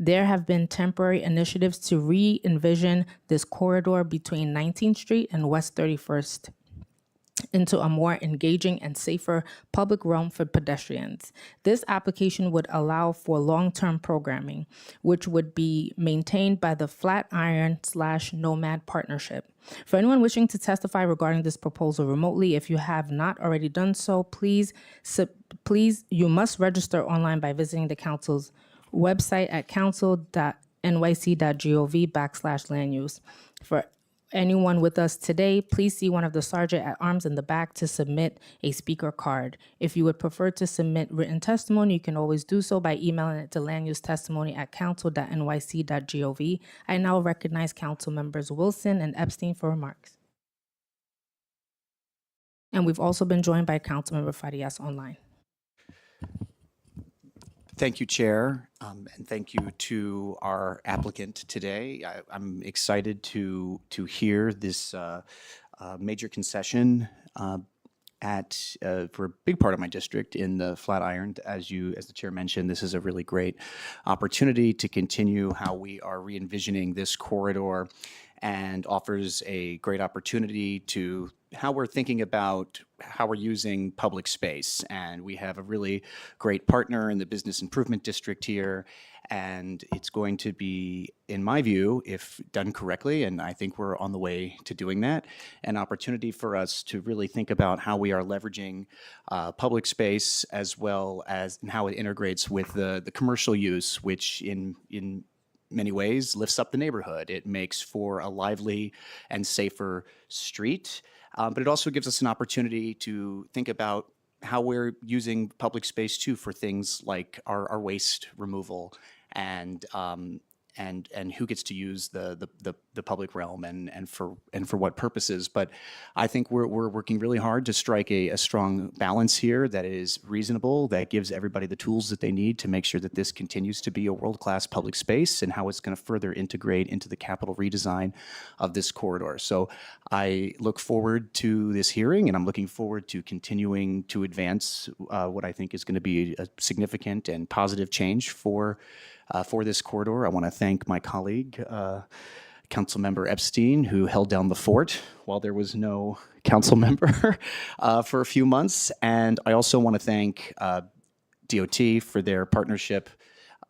There have been temporary initiatives to re-envision this corridor between 19th Street and West 31st into a more engaging and safer public realm for pedestrians. This application would allow for long-term programming, which would be maintained by the Flatiron/Nomad Partnership. For anyone wishing to testify regarding this proposal remotely, if you have not already done so, please, you must register online by visiting the council's website at council.nyc.gov/land use. For anyone with us today, please see one of the sergeant at arms in the back to submit a speaker card. If you would prefer to submit written testimony, you can always do so by emailing it to landusetestimony@council.nyc.gov. I now recognize council members Wilson and Epstein for remarks. And we've also been joined by Councilmember Farias online. Thank you, Chair, and thank you to our applicant today. I'm excited to hear this major concession for a big part of my district in the Flatiron. As the Chair mentioned, this is a really great opportunity to continue how we are re-envisioning this corridor, and offers a great opportunity to how we're thinking about how we're using public space. And we have a really great partner in the Business Improvement District here, and it's going to be, in my view, if done correctly, and I think we're on the way to doing that, an opportunity for us to really think about how we are leveraging public space, as well as how it integrates with the commercial use, which in many ways lifts up the neighborhood. It makes for a lively and safer street, but it also gives us an opportunity to think about how we're using public space too for things like our waste removal and who gets to use the public realm and for what purposes. But I think we're working really hard to strike a strong balance here that is reasonable, that gives everybody the tools that they need to make sure that this continues to be a world-class public space, and how it's going to further integrate into the capital redesign of this corridor. So I look forward to this hearing, and I'm looking forward to continuing to advance what I think is going to be a significant and positive change for this corridor. I want to thank my colleague, Councilmember Epstein, who held down the fort while there was no council member for a few months. And I also want to thank DOT for their partnership,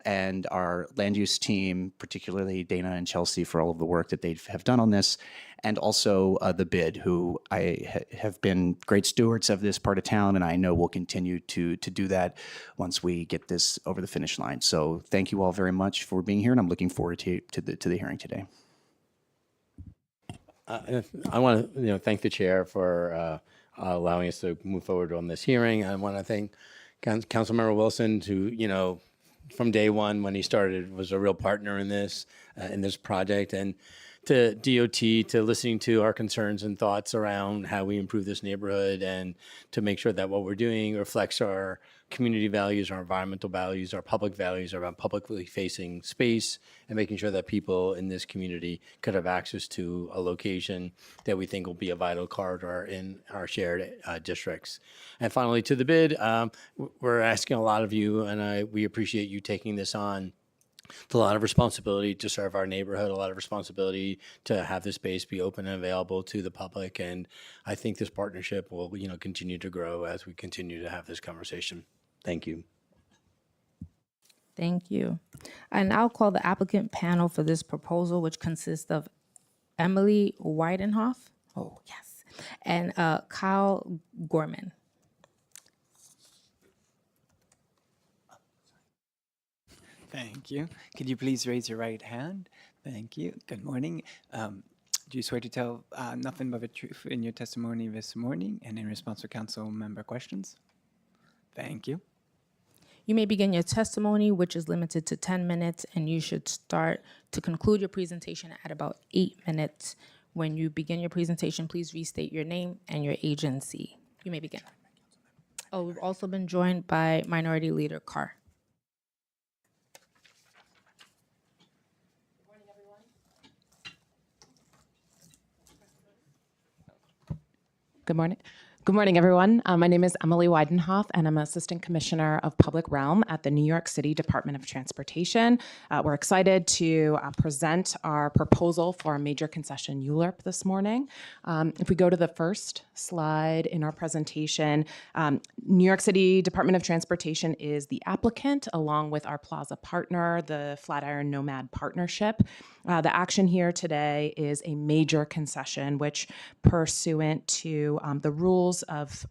and our land use team, particularly Dana and Chelsea, for all of the work that they have done on this, and also the BID, who have been great stewards of this part of town, and I know will continue to do that once we get this over the finish line. So thank you all very much for being here, and I'm looking forward to the hearing today. I want to thank the chair for allowing us to move forward on this hearing. I want to thank Councilmember Wilson, who from day one when he started was a real partner in this project, and to DOT, to listening to our concerns and thoughts around how we improve this neighborhood, and to make sure that what we're doing reflects our community values, our environmental values, our public values around publicly facing space, and making sure that people in this community could have access to a location that we think will be a vital corridor in our shared districts. And finally, to the BID, we're asking a lot of you, and we appreciate you taking this on. It's a lot of responsibility to serve our neighborhood, a lot of responsibility to have this space be open and available to the public. And I think this partnership will, continue to grow as we continue to have this conversation. Thank you. Thank you. I now call the applicant panel for this proposal, which consists of Emily Weidenhoff, and Kyle Gorman. Thank you. Could you please raise your right hand? Thank you. Good morning. Do you swear to tell nothing but the truth in your testimony this morning and in response to council member questions? Thank you. You may begin your testimony, which is limited to 10 minutes, and you should start to conclude your presentation at about 8 minutes. When you begin your presentation, please restate your name and your agency. You may begin. We've also been joined by Minority Leader Carr. Good morning. Good morning, everyone. My name is Emily Weidenhoff, and I'm Assistant Commissioner of Public Realm at the New York City Department of Transportation. We're excited to present our proposal for a major concession ULURP this morning. If we go to the first slide in our presentation, New York City Department of Transportation is the applicant, along with our plaza partner, the Flatiron Nomad Partnership. The action here today is a major concession, which pursuant to the rules of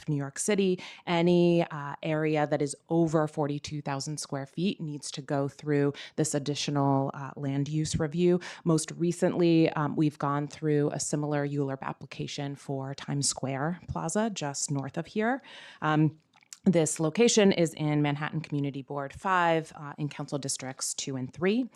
New York City, any area that is over 42,000 square feet needs to go through this additional land use review. Most recently, we've gone through a similar ULURP application for Times Square Plaza, just north of here. This location is in Manhattan Community Board 5 in Council Districts 2 and 3.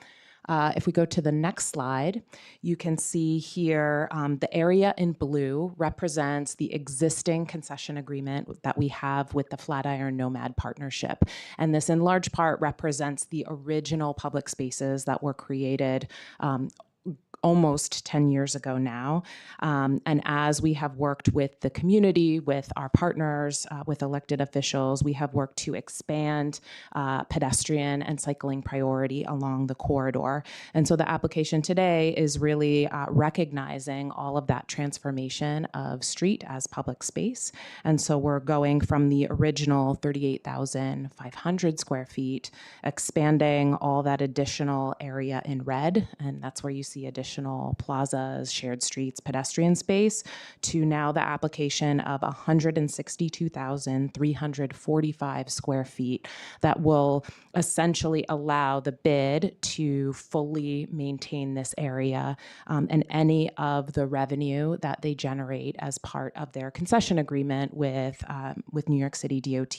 If we go to the next slide, you can see here the area in blue represents the existing concession agreement that we have with the Flatiron Nomad Partnership. And this in large part represents the original public spaces that were created almost 10 years ago now. And as we have worked with the community, with our partners, with elected officials, we have worked to expand pedestrian and cycling priority along the corridor. And so the application today is really recognizing all of that transformation of street as public space. And so we're going from the original 38,500 square feet, expanding all that additional area in red, and that's where you see additional plazas, shared streets, pedestrian space, to now the application of 162,345 square feet that will essentially allow the bid to fully maintain this area, and any of the revenue that they generate as part of their concession agreement with New York City DOT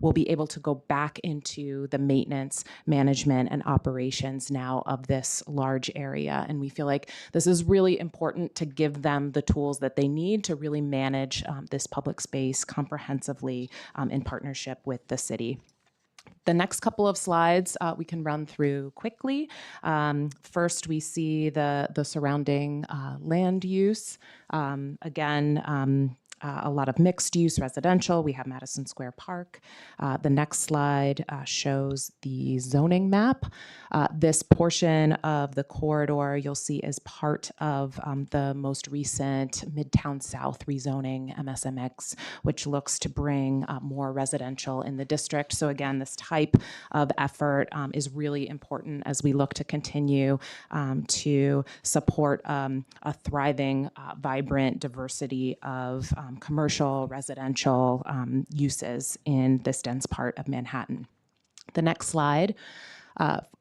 will be able to go back into the maintenance, management, and operations now of this large area. And we feel like this is really important to give them the tools that they need to really manage this public space comprehensively in partnership with the city. The next couple of slides we can run through quickly. First, we see the surrounding land use. Again, a lot of mixed use residential. We have Madison Square Park. The next slide shows the zoning map. This portion of the corridor you'll see is part of the most recent Midtown South rezoning MSMX, which looks to bring more residential in the district. So again, this type of effort is really important as we look to continue to support a thriving, vibrant diversity of commercial, residential uses in this dense part of Manhattan. The next slide.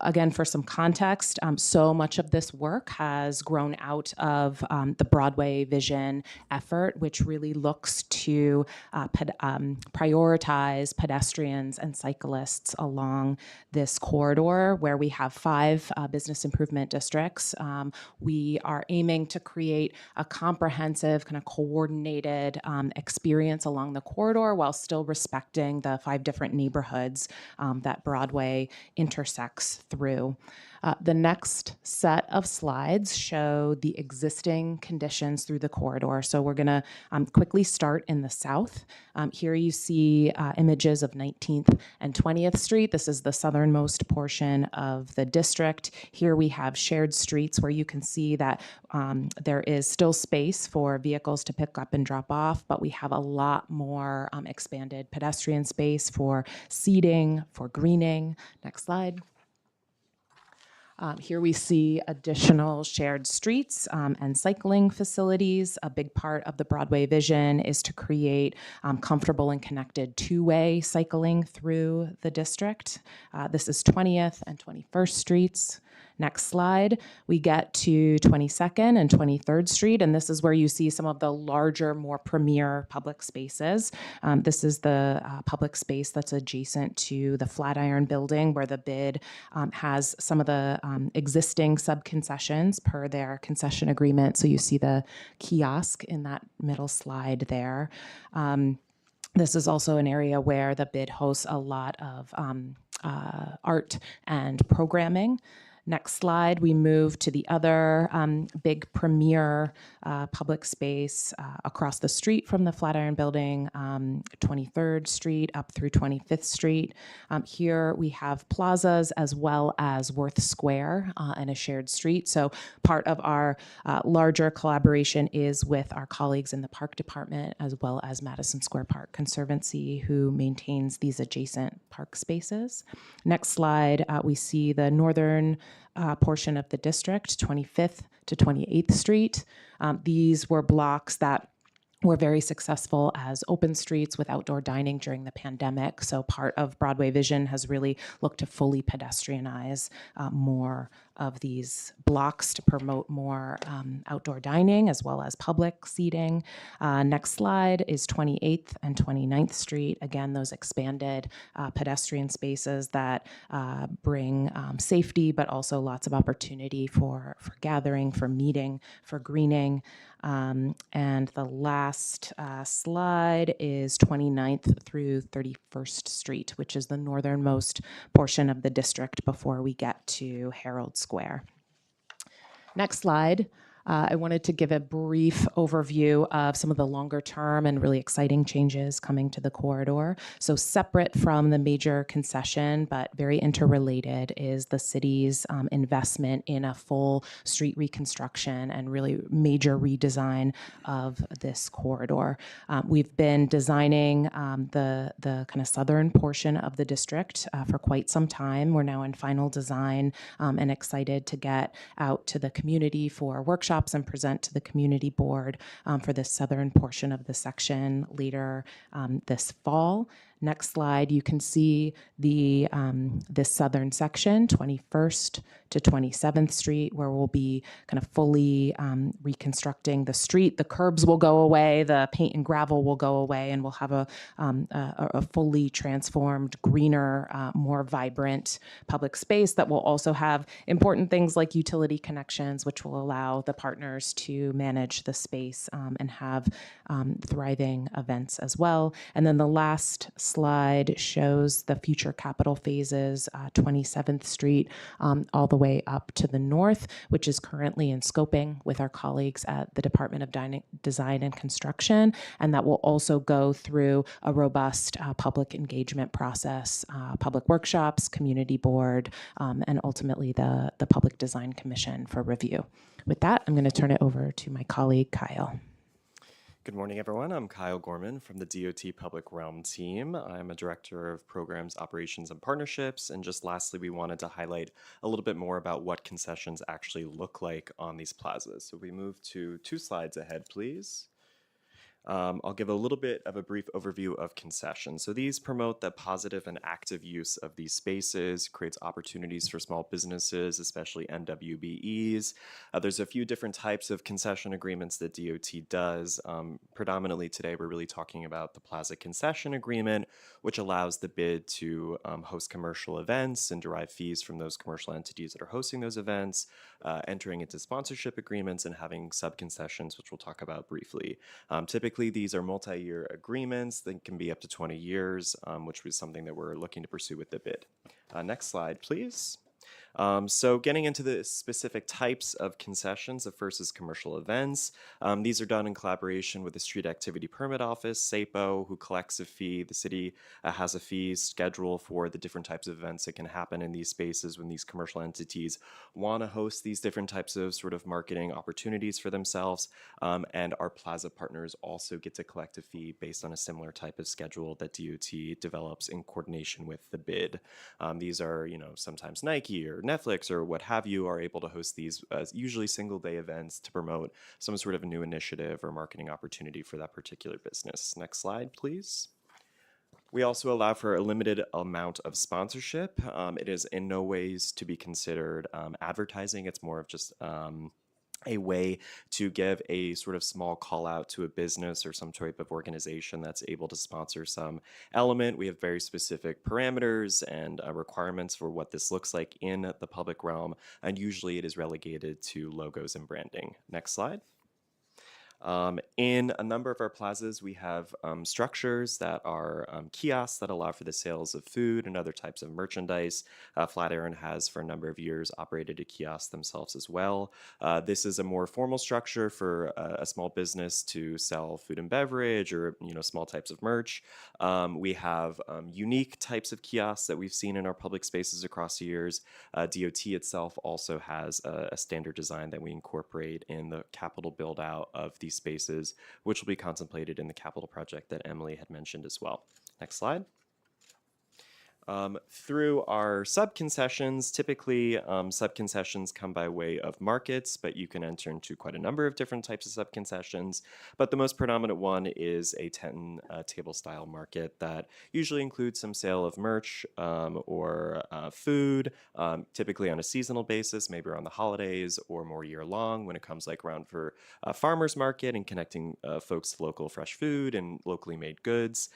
Again, for some context, so much of this work has grown out of the Broadway Vision effort, which really looks to prioritize pedestrians and cyclists along this corridor, where we have 5 business improvement districts. We are aiming to create a comprehensive, kind of coordinated experience along the corridor while still respecting the 5 different neighborhoods that Broadway intersects through. The next set of slides show the existing conditions through the corridor. So we're going to quickly start in the south. Here you see images of 19th and 20th Street. This is the southernmost portion of the district. Here we have shared streets where you can see that there is still space for vehicles to pick up and drop off, but we have a lot more expanded pedestrian space for seating, for greening. Next slide. Here we see additional shared streets and cycling facilities. A big part of the Broadway Vision is to create comfortable and connected two-way cycling through the district. This is 20th and 21st Streets. Next slide, we get to 22nd and 23rd Street, and this is where you see some of the larger, more premier public spaces. This is the public space that's adjacent to the Flatiron building, where the bid has some of the existing sub-concessions per their concession agreement. So you see the kiosk in that middle slide there. This is also an area where the bid hosts a lot of art and programming. Next slide, we move to the other big premier public space across the street from the Flatiron Building, 23rd Street up through 25th Street. Here we have plazas as well as Worth Square and a shared street. So part of our larger collaboration is with our colleagues in the Park Department as well as Madison Square Park Conservancy, who maintains these adjacent park spaces. Next slide, we see the northern portion of the district, 25th to 28th Street. These were blocks that were very successful as open streets with outdoor dining during the pandemic. So part of Broadway Vision has really looked to fully pedestrianize more of these blocks to promote more outdoor dining as well as public seating. Next slide is 28th and 29th Street. Again, those expanded pedestrian spaces that bring safety, but also lots of opportunity for gathering, for meeting, for greening. And the last slide is 29th through 31st Street, which is the northernmost portion of the district before we get to Herald Square. Next slide. I wanted to give a brief overview of some of the longer term and really exciting changes coming to the corridor. So separate from the major concession, but very interrelated, is the city's investment in a full street reconstruction and really major redesign of this corridor. We've been designing the kind of southern portion of the district for quite some time. We're now in final design and excited to get out to the community for workshops and present to the community board for the southern portion of the section later this fall. Next slide, you can see the this southern section, 21st to 27th Street, where we'll be kind of fully reconstructing the street. The curbs will go away, the paint and gravel will go away, and we'll have a fully transformed, greener, more vibrant public space that will also have important things like utility connections, which will allow the partners to manage the space and have thriving events as well. And then the last slide shows the future capital phases, 27th Street, all the way up to the north, which is currently in scoping with our colleagues at the Department of Design and Construction. And that will also go through a robust public engagement process, public workshops, community board, and ultimately the Public Design Commission for review. With that, I'm going to turn it over to my colleague, Kyle. Good morning, everyone. I'm Kyle Gorman from the DOT Public Realm team. I'm a director of programs, operations, and partnerships. And just lastly, we wanted to highlight a little bit more about what concessions actually look like on these plazas. So we move to 2 slides ahead, please. I'll give a little bit of a brief overview of concessions. So these promote the positive and active use of these spaces, creates opportunities for small businesses, especially NWBEs. There's a few different types of concession agreements that DOT does. Predominantly today, we're really talking about the Plaza Concession Agreement, which allows the bid to host commercial events and derive fees from those commercial entities that are hosting those events, entering into sponsorship agreements, and having sub-concessions, which we'll talk about briefly. Typically, these are multi-year agreements that can be up to 20 years, which was something that we're looking to pursue with the bid. Next slide, please. So getting into the specific types of concessions, the first is commercial events. These are done in collaboration with the Street Activity Permit Office, SAPO, who collects a fee. The city has a fee schedule for the different types of events that can happen in these spaces when these commercial entities want to host these different types of sort of marketing opportunities for themselves. And our plaza partners also get to collect a fee based on a similar type of schedule that DOT develops in coordination with the bid. These are, sometimes Nike or Netflix or what have you are able to host these usually single day events to promote some sort of a new initiative or marketing opportunity for that particular business. Next slide, please. We also allow for a limited amount of sponsorship. It is in no ways to be considered advertising. It's more of just a way to give a sort of small call out to a business or some type of organization that's able to sponsor some element. We have very specific parameters and requirements for what this looks like in the public realm, and usually it is relegated to logos and branding. Next slide. In a number of our plazas, we have structures that are kiosks that allow for the sales of food and other types of merchandise. Flatiron has, for a number of years, operated a kiosk themselves as well. This is a more formal structure for a small business to sell food and beverage or small types of merch. We have unique types of kiosks that we've seen in our public spaces across the years. DOT itself also has a standard design that we incorporate in the capital build out of these spaces, which will be contemplated in the capital project that Emily had mentioned as well. Next slide. Through our sub-concessions, typically sub-concessions come by way of markets, but you can enter into quite a number of different types of sub-concessions. But the most predominant one is a 10 table style market that usually includes some sale of merch or food, typically on a seasonal basis, maybe around the holidays or more year long when it comes like around for farmers market and connecting folks to local fresh food and locally made goods.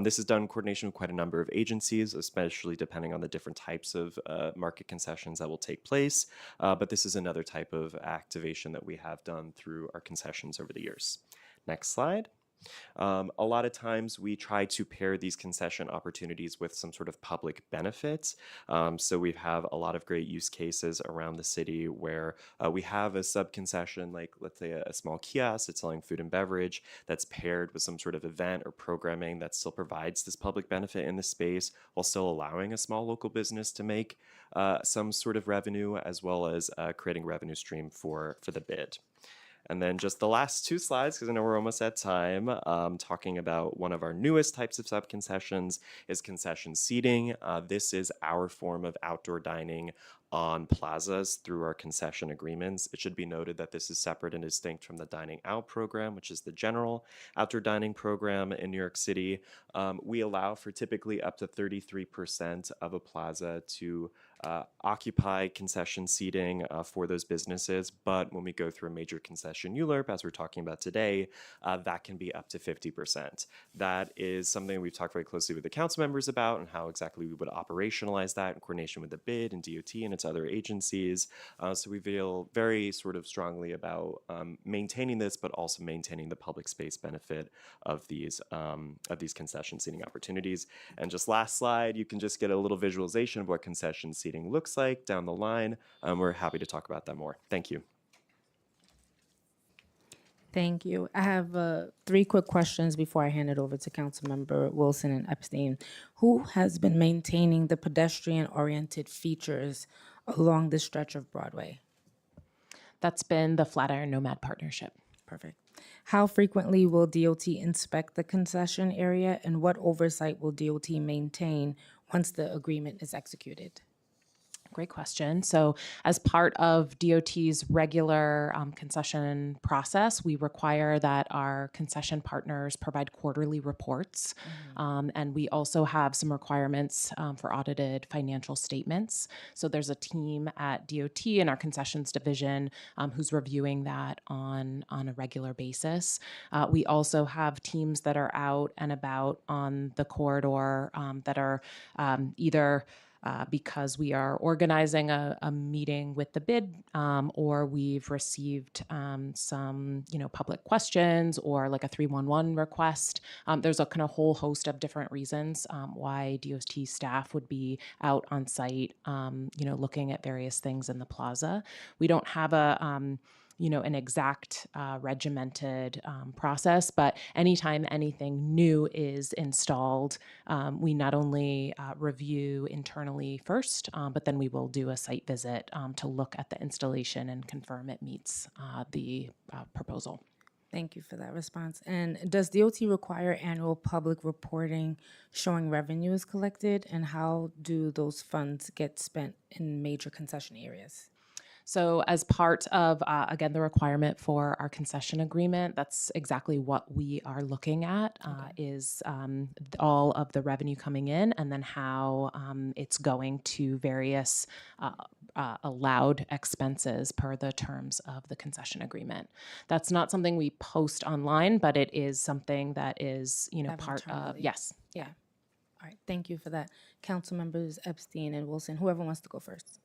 This is done in coordination with quite a number of agencies, especially depending on the different types of market concessions that will take place. But this is another type of activation that we have done through our concessions over the years. Next slide. A lot of times we try to pair these concession opportunities with some sort of public benefit. So we have a lot of great use cases around the city where we have a sub-concession, like let's say a small kiosk that's selling food and beverage that's paired with some sort of event or programming that still provides this public benefit in the space while still allowing a small local business to make some sort of revenue as well as creating revenue stream for the bid. And then just the last two slides, because I know we're almost at time, talking about one of our newest types of sub-concessions is concession seating. This is our form of outdoor dining on plazas through our concession agreements. It should be noted that this is separate and distinct from the dining out program, which is the general outdoor dining program in New York City. We allow for typically up to 33% of a plaza to occupy concession seating for those businesses. But when we go through a major concession ULURP, as we're talking about today, that can be up to 50%. That is something we've talked very closely with the council members about and how exactly we would operationalize that in coordination with the BID and DOT and its other agencies. So we feel very sort of strongly about maintaining this, but also maintaining the public space benefit of these concession seating opportunities. And just last slide, you can just get a little visualization of what concession seating looks like down the line. We're happy to talk about that more. Thank you. Thank you. I have 3 quick questions before I hand it over to Councilmember Wilson and Epstein. Who has been maintaining the pedestrian-oriented features along this stretch of Broadway? That's been the Flatiron Nomad Partnership. Perfect. How frequently will DOT inspect the concession area, and what oversight will DOT maintain once the agreement is executed? Great question. So as part of DOT's regular concession process, we require that our concession partners provide quarterly reports. And we also have some requirements for audited financial statements. So there's a team at DOT in our concessions division who's reviewing that on a regular basis. We also have teams that are out and about on the corridor that are either because we are organizing a meeting with the BID, or we've received some, public questions or like a 311 request. There's a kind of whole host of different reasons why DOT staff would be out on site, looking at various things in the plaza. We don't have an exact regimented process, but anytime anything new is installed, we not only review internally first, but then we will do a site visit to look at the installation and confirm it meets the proposal. Thank you for that response. And does DOT require annual public reporting showing revenues collected, and how do those funds get spent in major concession areas? So as part of, again, the requirement for our concession agreement, that's exactly what we are looking at, is all of the revenue coming in and then how it's going to various allowed expenses per the terms of the concession agreement. That's not something we post online, but it is something that is, part of, yes. Yeah. All right. Thank you for that. Council members Epstein and Wilson, whoever wants to go first.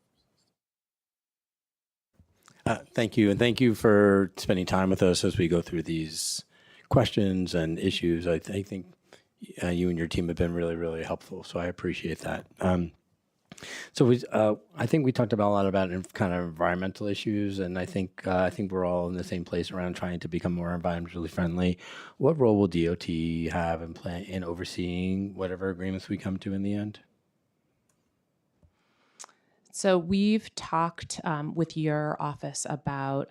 Thank you, and thank you for spending time with us as we go through these questions and issues. I think you and your team have been really, really helpful, so I appreciate that. I think we talked about a lot about kind of environmental issues, and I think we're all in the same place around trying to become more environmentally friendly. What role will DOT have in overseeing whatever agreements we come to in the end? So we've talked with your office about,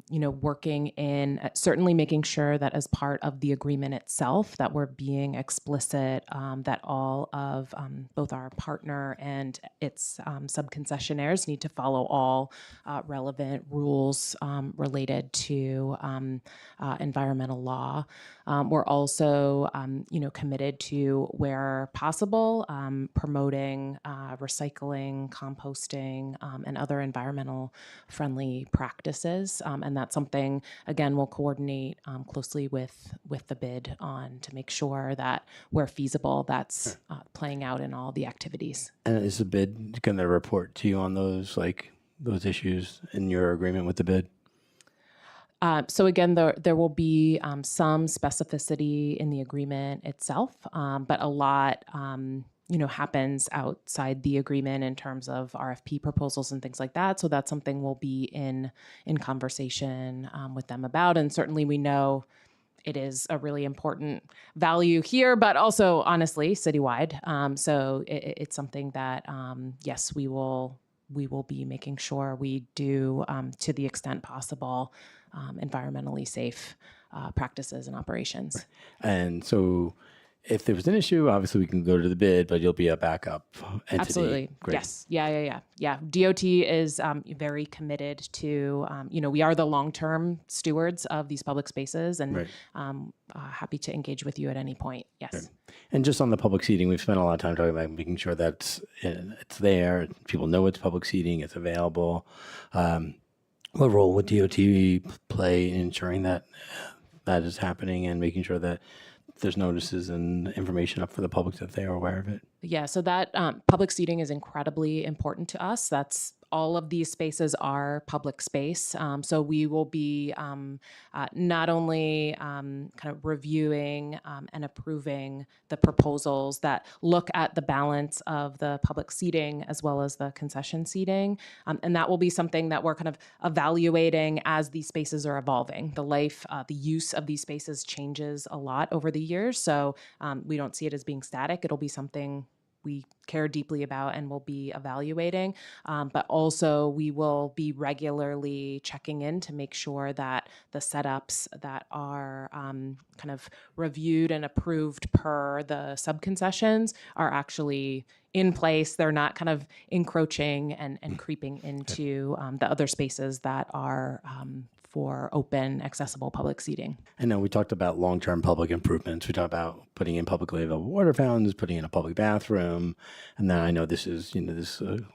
working in certainly making sure that as part of the agreement itself, that we're being explicit that all of both our partner and its subconcessionaires need to follow all relevant rules related to environmental law. We're also, committed to, where possible, promoting recycling, composting, and other environmental friendly practices. And that's something, again, we'll coordinate closely with the bid on to make sure that where feasible, that's playing out in all the activities. And is the bid going to report to you on those issues in your agreement with the bid? So again, there will be some specificity in the agreement itself, but a lot happens outside the agreement in terms of RFP proposals and things like that. So that's something we'll be in conversation with them about. And certainly we know it is a really important value here, but also honestly citywide. So it's something that yes, we will be making sure we do to the extent possible environmentally safe practices and operations. And so if there was an issue, obviously we can go to the bid, but you'll be a backup entity. Absolutely. Great. Yes. Yeah. DOT is very committed to, we are the long-term stewards of these public spaces, and happy to engage with you at any point. Yes. Right. And just on the public seating, we've spent a lot of time talking about making sure that it's there, people know it's public seating, it's available. What role would DOT play in ensuring that that is happening and making sure that there's notices and information up for the public that they are aware of it? Yeah, so that public seating is incredibly important to us. That's all of these spaces are public space. So we will be not only kind of reviewing and approving the proposals that look at the balance of the public seating as well as the concession seating. And that will be something that we're kind of evaluating as these spaces are evolving. The use of these spaces changes a lot over the years. So we don't see it as being static. It'll be something we care deeply about and will be evaluating. But also we will be regularly checking in to make sure that the setups that are kind of reviewed and approved per the subconcessions are actually in place. They're not kind of encroaching and creeping into the other spaces that are for open, accessible public seating. I know we talked about long-term public improvements. We talked about putting in publicly available water fountains, putting in a public bathroom, and then I know this is a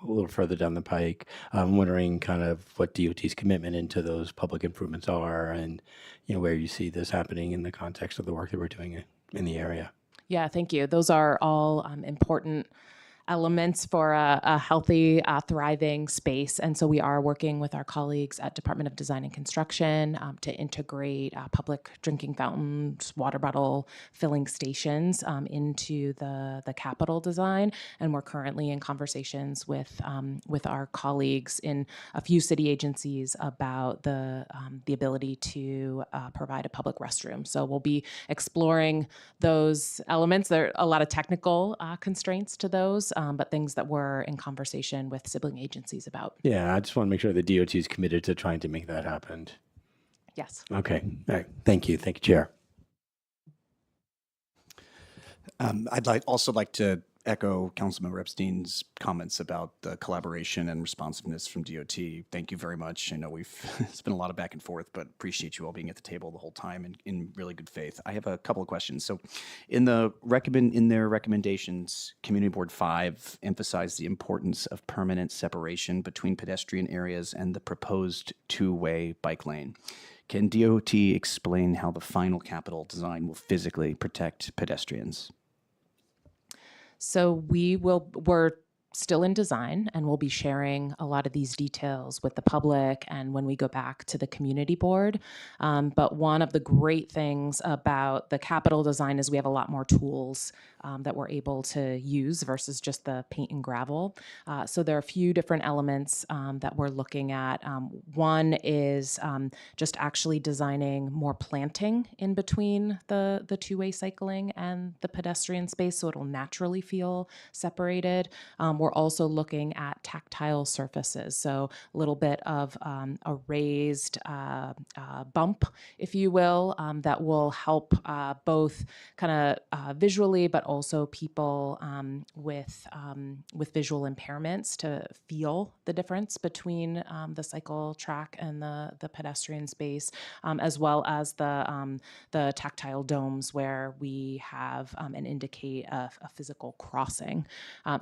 little further down the pike. I'm wondering kind of what DOT's commitment into those public improvements are, and where you see this happening in the context of the work that we're doing in the area. Yeah, thank you. Those are all important elements for a healthy, thriving space. And so we are working with our colleagues at Department of Design and Construction to integrate public drinking fountains, water bottle filling stations into the capital design. And we're currently in conversations with our colleagues in a few city agencies about the ability to provide a public restroom. So we'll be exploring those elements. There are a lot of technical constraints to those, but things that we're in conversation with sibling agencies about. Yeah, I just want to make sure the DOT is committed to trying to make that happen. Yes. Okay. All right. Thank you. Thank you, Chair. I'd also like to echo Councilmember Epstein's comments about the collaboration and responsiveness from DOT. Thank you very much. I know it's been a lot of back and forth, but appreciate you all being at the table the whole time and in really good faith. I have a couple of questions. So in their recommendations, Community Board 5 emphasized the importance of permanent separation between pedestrian areas and the proposed two-way bike lane. Can DOT explain how the final capital design will physically protect pedestrians? So we're still in design, and we'll be sharing a lot of these details with the public and when we go back to the community board. But one of the great things about the capital design is we have a lot more tools that we're able to use versus just the paint and gravel. So there are a few different elements that we're looking at. One is just actually designing more planting in between the two-way cycling and the pedestrian space, so it'll naturally feel separated. We're also looking at tactile surfaces, so a little bit of a raised bump, if you will, that will help both kind of visually, but also people with visual impairments to feel the difference between the cycle track and the pedestrian space, as well as the tactile domes where we have and indicate a physical crossing.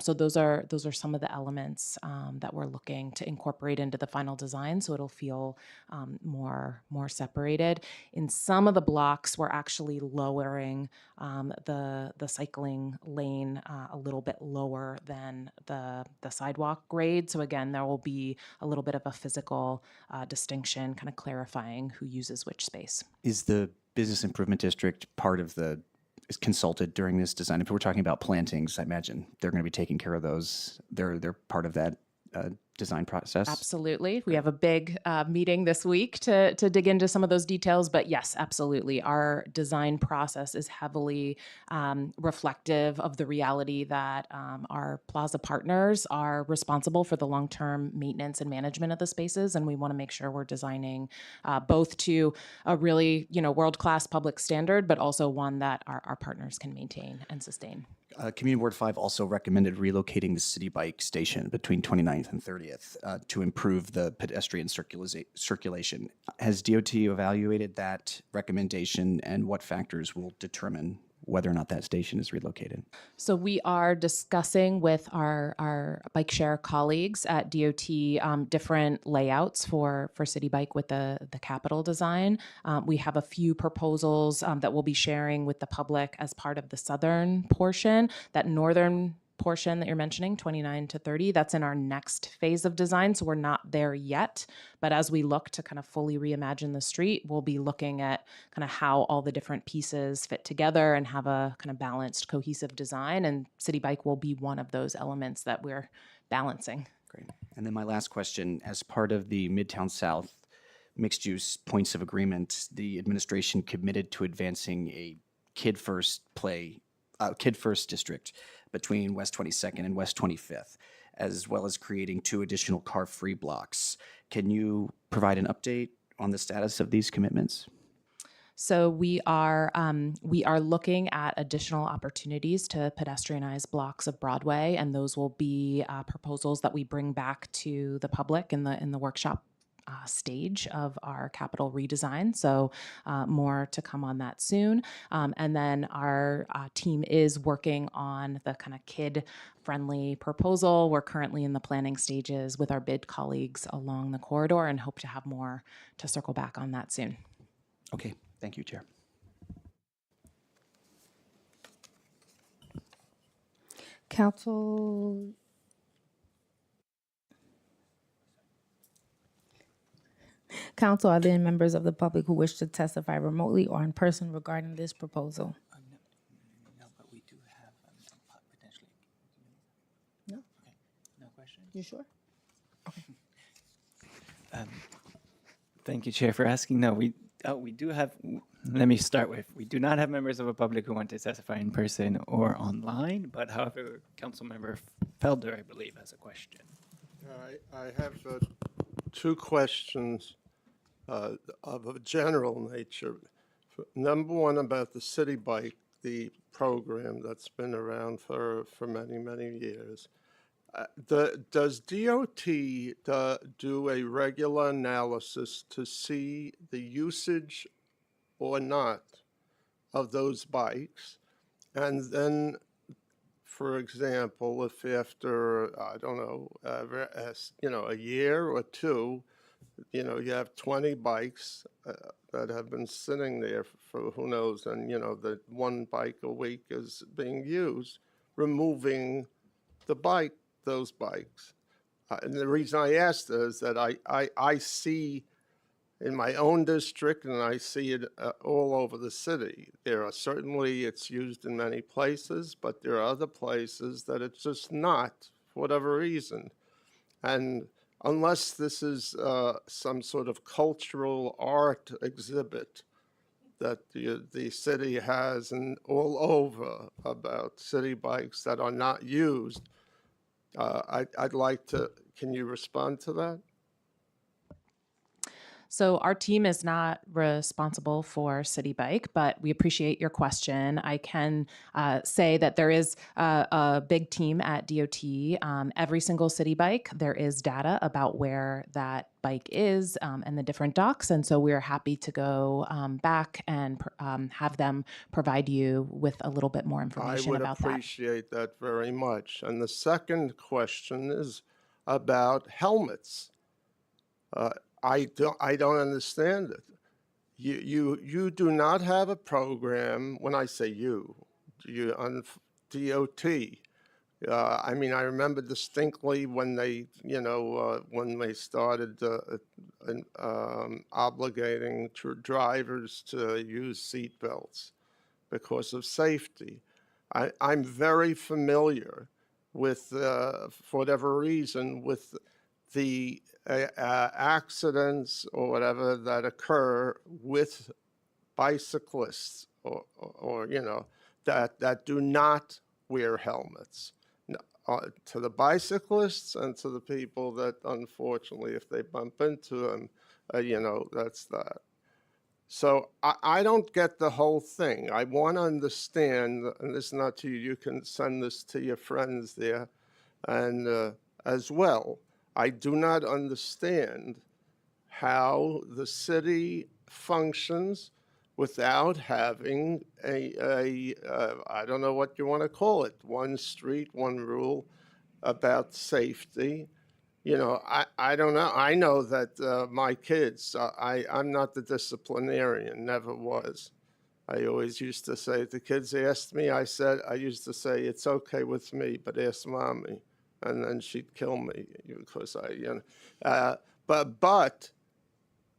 So those are some of the elements that we're looking to incorporate into the final design, so it'll feel more separated. In some of the blocks, we're actually lowering the cycling lane a little bit lower than the sidewalk grade. So again, there will be a little bit of a physical distinction, kind of clarifying who uses which space. Is the business improvement district part of is consulted during this design? If we're talking about plantings, I imagine they're going to be taking care of those. They're part of that design process? Absolutely. We have a big meeting this week to dig into some of those details. But yes, absolutely. Our design process is heavily reflective of the reality that our plaza partners are responsible for the long-term maintenance and management of the spaces. And we want to make sure we're designing both to a really, world-class public standard, but also one that our partners can maintain and sustain. Community Board 5 also recommended relocating the city bike station between 29th and 30th to improve the pedestrian circulation. Has DOT evaluated that recommendation, and what factors will determine whether or not that station is relocated? So we are discussing with our bike share colleagues at DOT different layouts for City Bike with the capital design. We have a few proposals that we'll be sharing with the public as part of the southern portion. That northern portion that you're mentioning, 29 to 30, that's in our next phase of design, so we're not there yet. But as we look to kind of fully reimagine the street, we'll be looking at kind of how all the different pieces fit together and have a kind of balanced, cohesive design, and City Bike will be one of those elements that we're balancing. Great. And then my last question, as part of the Midtown South mixed-use points of agreement, the administration committed to advancing a kid-first district between West 22nd and West 25th, as well as creating 2 additional car-free blocks. Can you provide an update on the status of these commitments? So we are looking at additional opportunities to pedestrianize blocks of Broadway, and those will be proposals that we bring back to the public in the workshop stage of our capital redesign. So more to come on that soon. And then our team is working on the kind of kid-friendly proposal. We're currently in the planning stages with our bid colleagues along the corridor and hope to have more to circle back on that soon. Okay, thank you, Chair. Council, are there any members of the public who wish to testify remotely or in person regarding this proposal? No, but we do have potentially. No? Okay, no questions? You sure? Thank you, Chair, for asking. No, we do have, let me start with, we do not have members of the public who want to testify in person or online, but however, Councilmember Felder, I believe, has a question. I have 2 questions of a general nature. Number one, about the City Bike, the program that's been around for many, many years. Does DOT do a regular analysis to see the usage or not of those bikes? And then, for example, if after, I don't know, a year or 2, you have 20 bikes that have been sitting there for who knows, and, the 1 bike a week is being used, removing the bike those bikes. And the reason I asked is that I see in my own district, and I see it all over the city. There are certainly, it's used in many places, but there are other places that it's just not, for whatever reason. And unless this is some sort of cultural art exhibit that the city has and all over about city bikes that are not used, I'd like to, can you respond to that? So our team is not responsible for City Bike, but we appreciate your question. I can say that there is a big team at DOT. Every single City Bike, there is data about where that bike is and the different docks. And so we're happy to go back and have them provide you with a little bit more information about that. I would appreciate that very much. And the second question is about helmets. I don't understand it. You do not have a program. When I say you on DOT. I mean, I remember distinctly when they, when they started obligating drivers to use seat belts because of safety. I'm very familiar with, for whatever reason, with the accidents or whatever that occur with bicyclists or that do not wear helmets. To the bicyclists and to the people that, unfortunately, if they bump into them, that's that. So I don't get the whole thing. I want to understand, and this is not to you, you can send this to your friends there and as well. I do not understand how the city functions without having I don't know what you want to call it, one street, one rule about safety. I don't know. I know that my kids, I'm not the disciplinarian, never was. I always used to say, if the kids asked me, I used to say, it's okay with me, but ask mommy. And then she'd kill me because but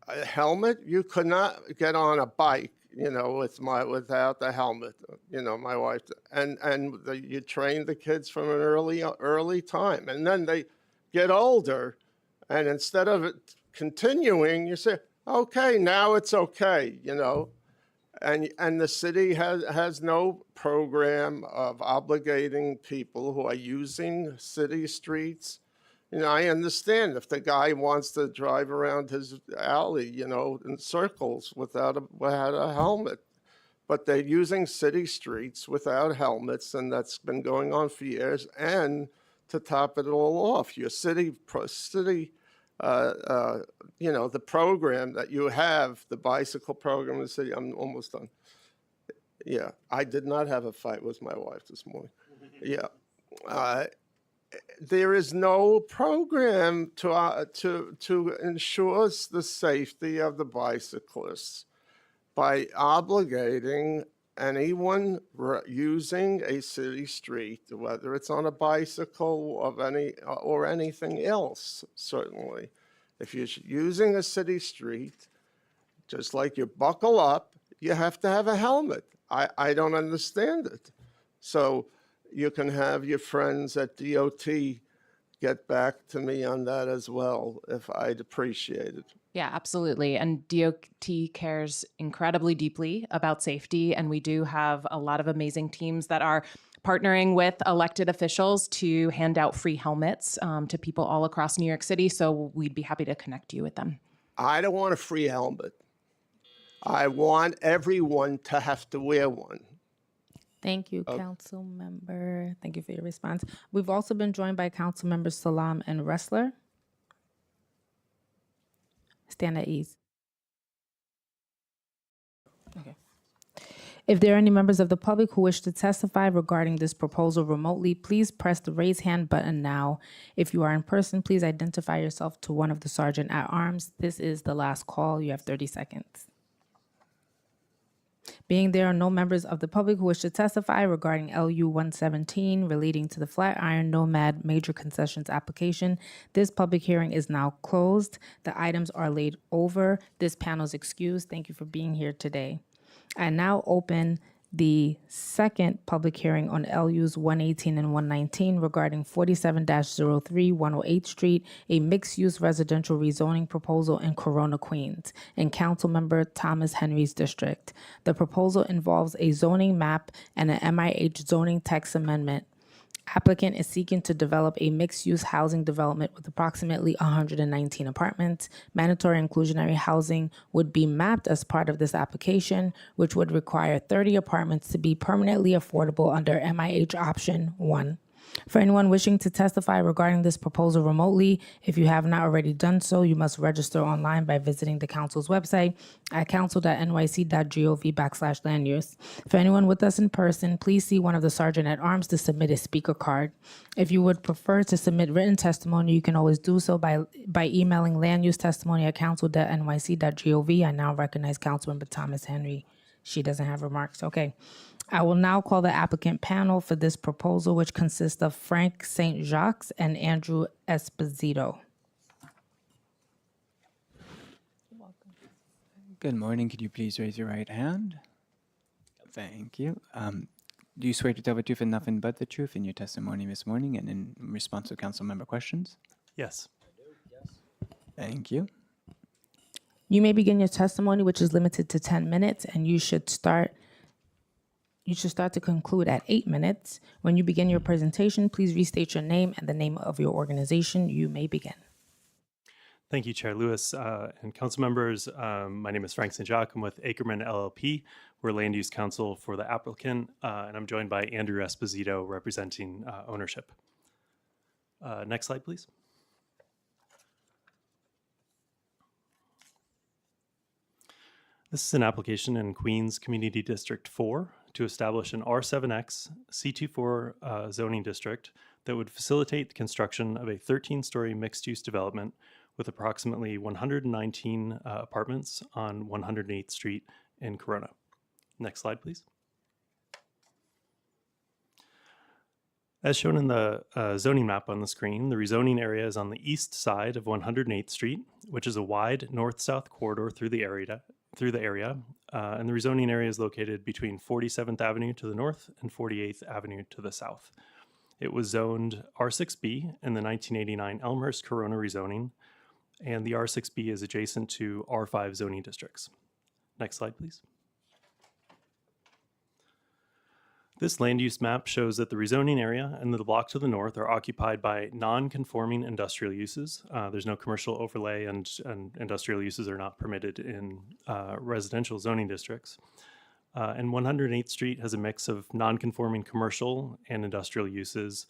a helmet, you could not get on a bike, without the helmet, my wife, you train the kids from an early time. And then they get older, and instead of it continuing, you say, okay, now it's okay, And the city has no program of obligating people who are using city streets. I understand if the guy wants to drive around his alley, in circles without a helmet. But they're using city streets without helmets, and that's been going on for years. And to top it all off, your the program that you have, the bicycle program in the city, I'm almost done. Yeah, I did not have a fight with my wife this morning. Yeah. There is no program to ensure the safety of the bicyclists by obligating anyone using a city street, whether it's on a bicycle or anything else, certainly. If you're using a city street, just like you buckle up, you have to have a helmet. I don't understand it. So you can have your friends at DOT get back to me on that as well, if I'd appreciate it. Yeah, absolutely. And DOT cares incredibly deeply about safety. And we do have a lot of amazing teams that are partnering with elected officials to hand out free helmets to people all across New York City. So we'd be happy to connect you with them. I don't want a free helmet. I want everyone to have to wear one. Thank you, Council Member. Thank you for your response. We've also been joined by Council Members Salam and Ressler. Stand at ease. Okay. If there are any members of the public who wish to testify regarding this proposal remotely, please press the raise hand button now. If you are in person, please identify yourself to one of the sergeant at arms. This is the last call. You have 30 seconds. Being there are no members of the public who wish to testify regarding LU 117 relating to the Flatiron Nomad Major Concessions application, this public hearing is now closed. The items are laid over. This panel is excused. Thank you for being here today. I now open the second public hearing on LUs 118 and 119 regarding 47-03 108th Street, a mixed-use residential rezoning proposal in Corona, Queens, in Councilmember Thomas Henry's district. The proposal involves a zoning map and an MIH zoning text amendment. Applicant is seeking to develop a mixed-use housing development with approximately 119 apartments. Mandatory inclusionary housing would be mapped as part of this application, which would require 30 apartments to be permanently affordable under MIH Option 1. For anyone wishing to testify regarding this proposal remotely, if you have not already done so, you must register online by visiting the council's website at council.nyc.gov/land use. For anyone with us in person, please see one of the sergeant-at-arms to submit a speaker card. If you would prefer to submit written testimony, you can always do so by emailing landusetestimony@council.nyc.gov. I now recognize Councilmember Thomas Henry. She doesn't have remarks. Okay. I will now call the applicant panel for this proposal, which consists of Frank St. Jacques and Andrew Esposito. Good morning. Could you please raise your right hand? Thank you. Do you swear to tell the truth and nothing but the truth in your testimony this morning and in response to council member questions? Yes. Thank you. You may begin your testimony, which is limited to 10 minutes, and you should start to conclude at 8 minutes. When you begin your presentation, please restate your name and the name of your organization. You may begin. Thank you, Chair Lewis and council members. My name is Frank St. Jacques. I'm with Ackerman LLP. We're land use counsel for the applicant, and I'm joined by Andrew Esposito representing ownership. Next slide, please. This is an application in Queens Community District 4 to establish an R7X C24 zoning district that would facilitate the construction of a 13-story mixed-use development with approximately 119 apartments on 108th Street in Corona. Next slide, please. As shown in the zoning map on the screen, the rezoning area is on the east side of 108th Street, which is a wide north-south corridor through the area, and the rezoning area is located between 47th Avenue to the north and 48th Avenue to the south. It was zoned R6B in the 1989 Elmhurst Corona rezoning, and the R6B is adjacent to R5 zoning districts. Next slide, please. This land use map shows that the rezoning area and the block to the north are occupied by non-conforming industrial uses. There's no commercial overlay, and industrial uses are not permitted in residential zoning districts. And 108th Street has a mix of non-conforming commercial and industrial uses.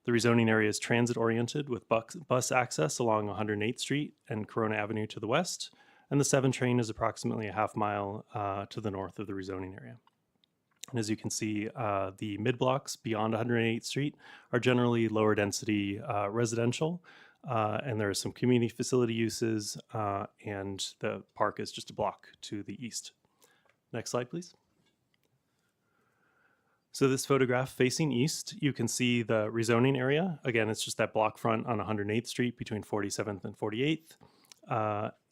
The rezoning area is transit-oriented with bus access along 108th Street and Corona Avenue to the west, and the 7 train is approximately a half mile to the north of the rezoning area. And as you can see, the mid-blocks beyond 108th Street are generally lower density residential, and there are some community facility uses, and the park is just a block to the east. Next slide, please. So this photograph facing east, you can see the rezoning area. Again, it's just that block front on 108th Street between 47th and 48th.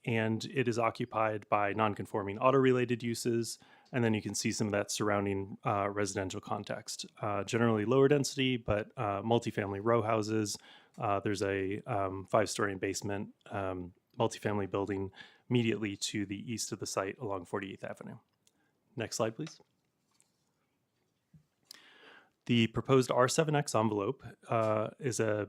And it is occupied by non-conforming auto-related uses. And then you can see some of that surrounding residential context. Generally lower density, but multifamily row houses. There's a 5-story and basement multifamily building immediately to the east of the site along 48th Avenue. Next slide, please. The proposed R7X envelope is a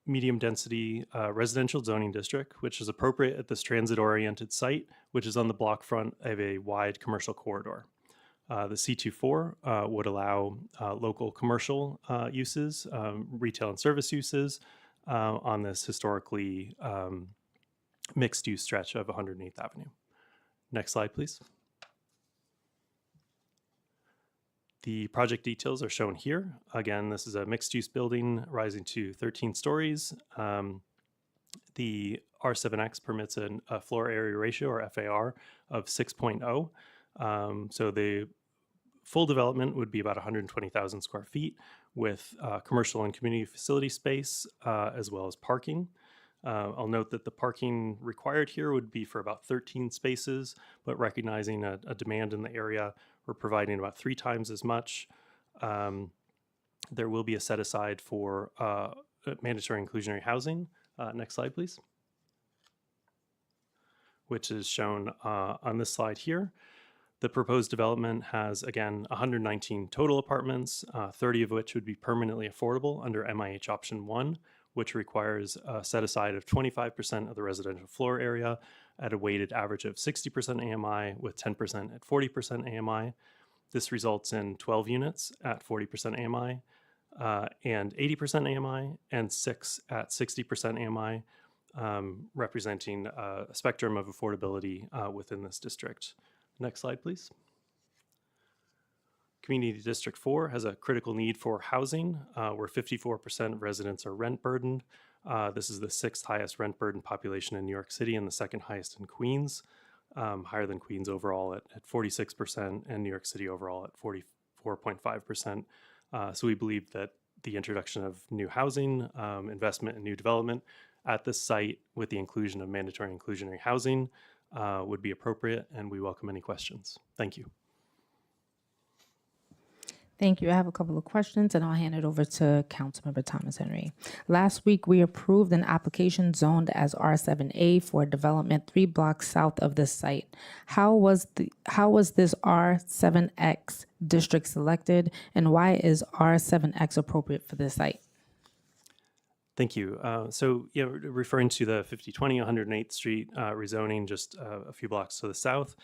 medium density residential zoning district, which is appropriate at this transit oriented site, which is on the block front of a wide commercial corridor. The C24 would allow local commercial uses, retail and service uses on this historically mixed use stretch of 108th Avenue. Next slide, please. The project details are shown here. Again, this is a mixed-use building rising to 13 stories. The R7X permits a floor area ratio, or FAR, of 6.0. So the full development would be about 120,000 square feet with commercial and community facility space as well as parking. I'll note that the parking required here would be for about 13 spaces, but recognizing a demand in the area, we're providing about 3 times as much. There will be a set aside for mandatory inclusionary housing. Next slide, please. Which is shown on this slide here. The proposed development has, again, 119 total apartments, 30 of which would be permanently affordable under MIH option 1, which requires a set aside of 25% of the residential floor area at a weighted average of 60% AMI with 10% at 40% AMI. This results in 12 units at 40% AMI and 80% AMI and 6 at 60% AMI, representing a spectrum of affordability within this district. Next slide, please. Community District 4 has a critical need for housing, where 54% of residents are rent burdened. This is the 6th highest rent burden population in New York City and the 2nd highest in Queens, higher than Queens overall at 46% and New York City overall at 44.5%. So we believe that the introduction of new housing, investment in new development at this site with the inclusion of mandatory inclusionary housing would be appropriate, and we welcome any questions. Thank you. Thank you. I have a couple of questions, and I'll hand it over to Councilmember Thomas Henry. Last week, we approved an application zoned as R7A for development 3 blocks south of this site. How was this R7X district selected, and why is R7X appropriate for this site? Thank you. So, referring to the 5020 108th Street rezoning just a few blocks to the south,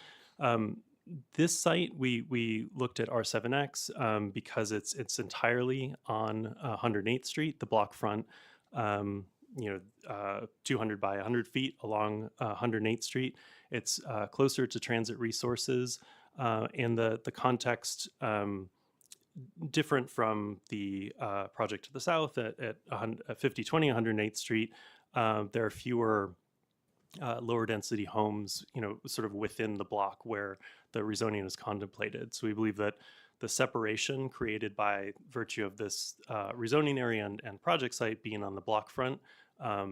this site we looked at R7X because it's entirely on 108th Street, the block front, 200 by 100 feet along 108th Street. It's closer to transit resources, and the context. Different from the project to the south at 5020 108th Street, there are fewer lower density homes, sort of within the block where the rezoning is contemplated. So we believe that the separation created by virtue of this rezoning area and project site being on the block front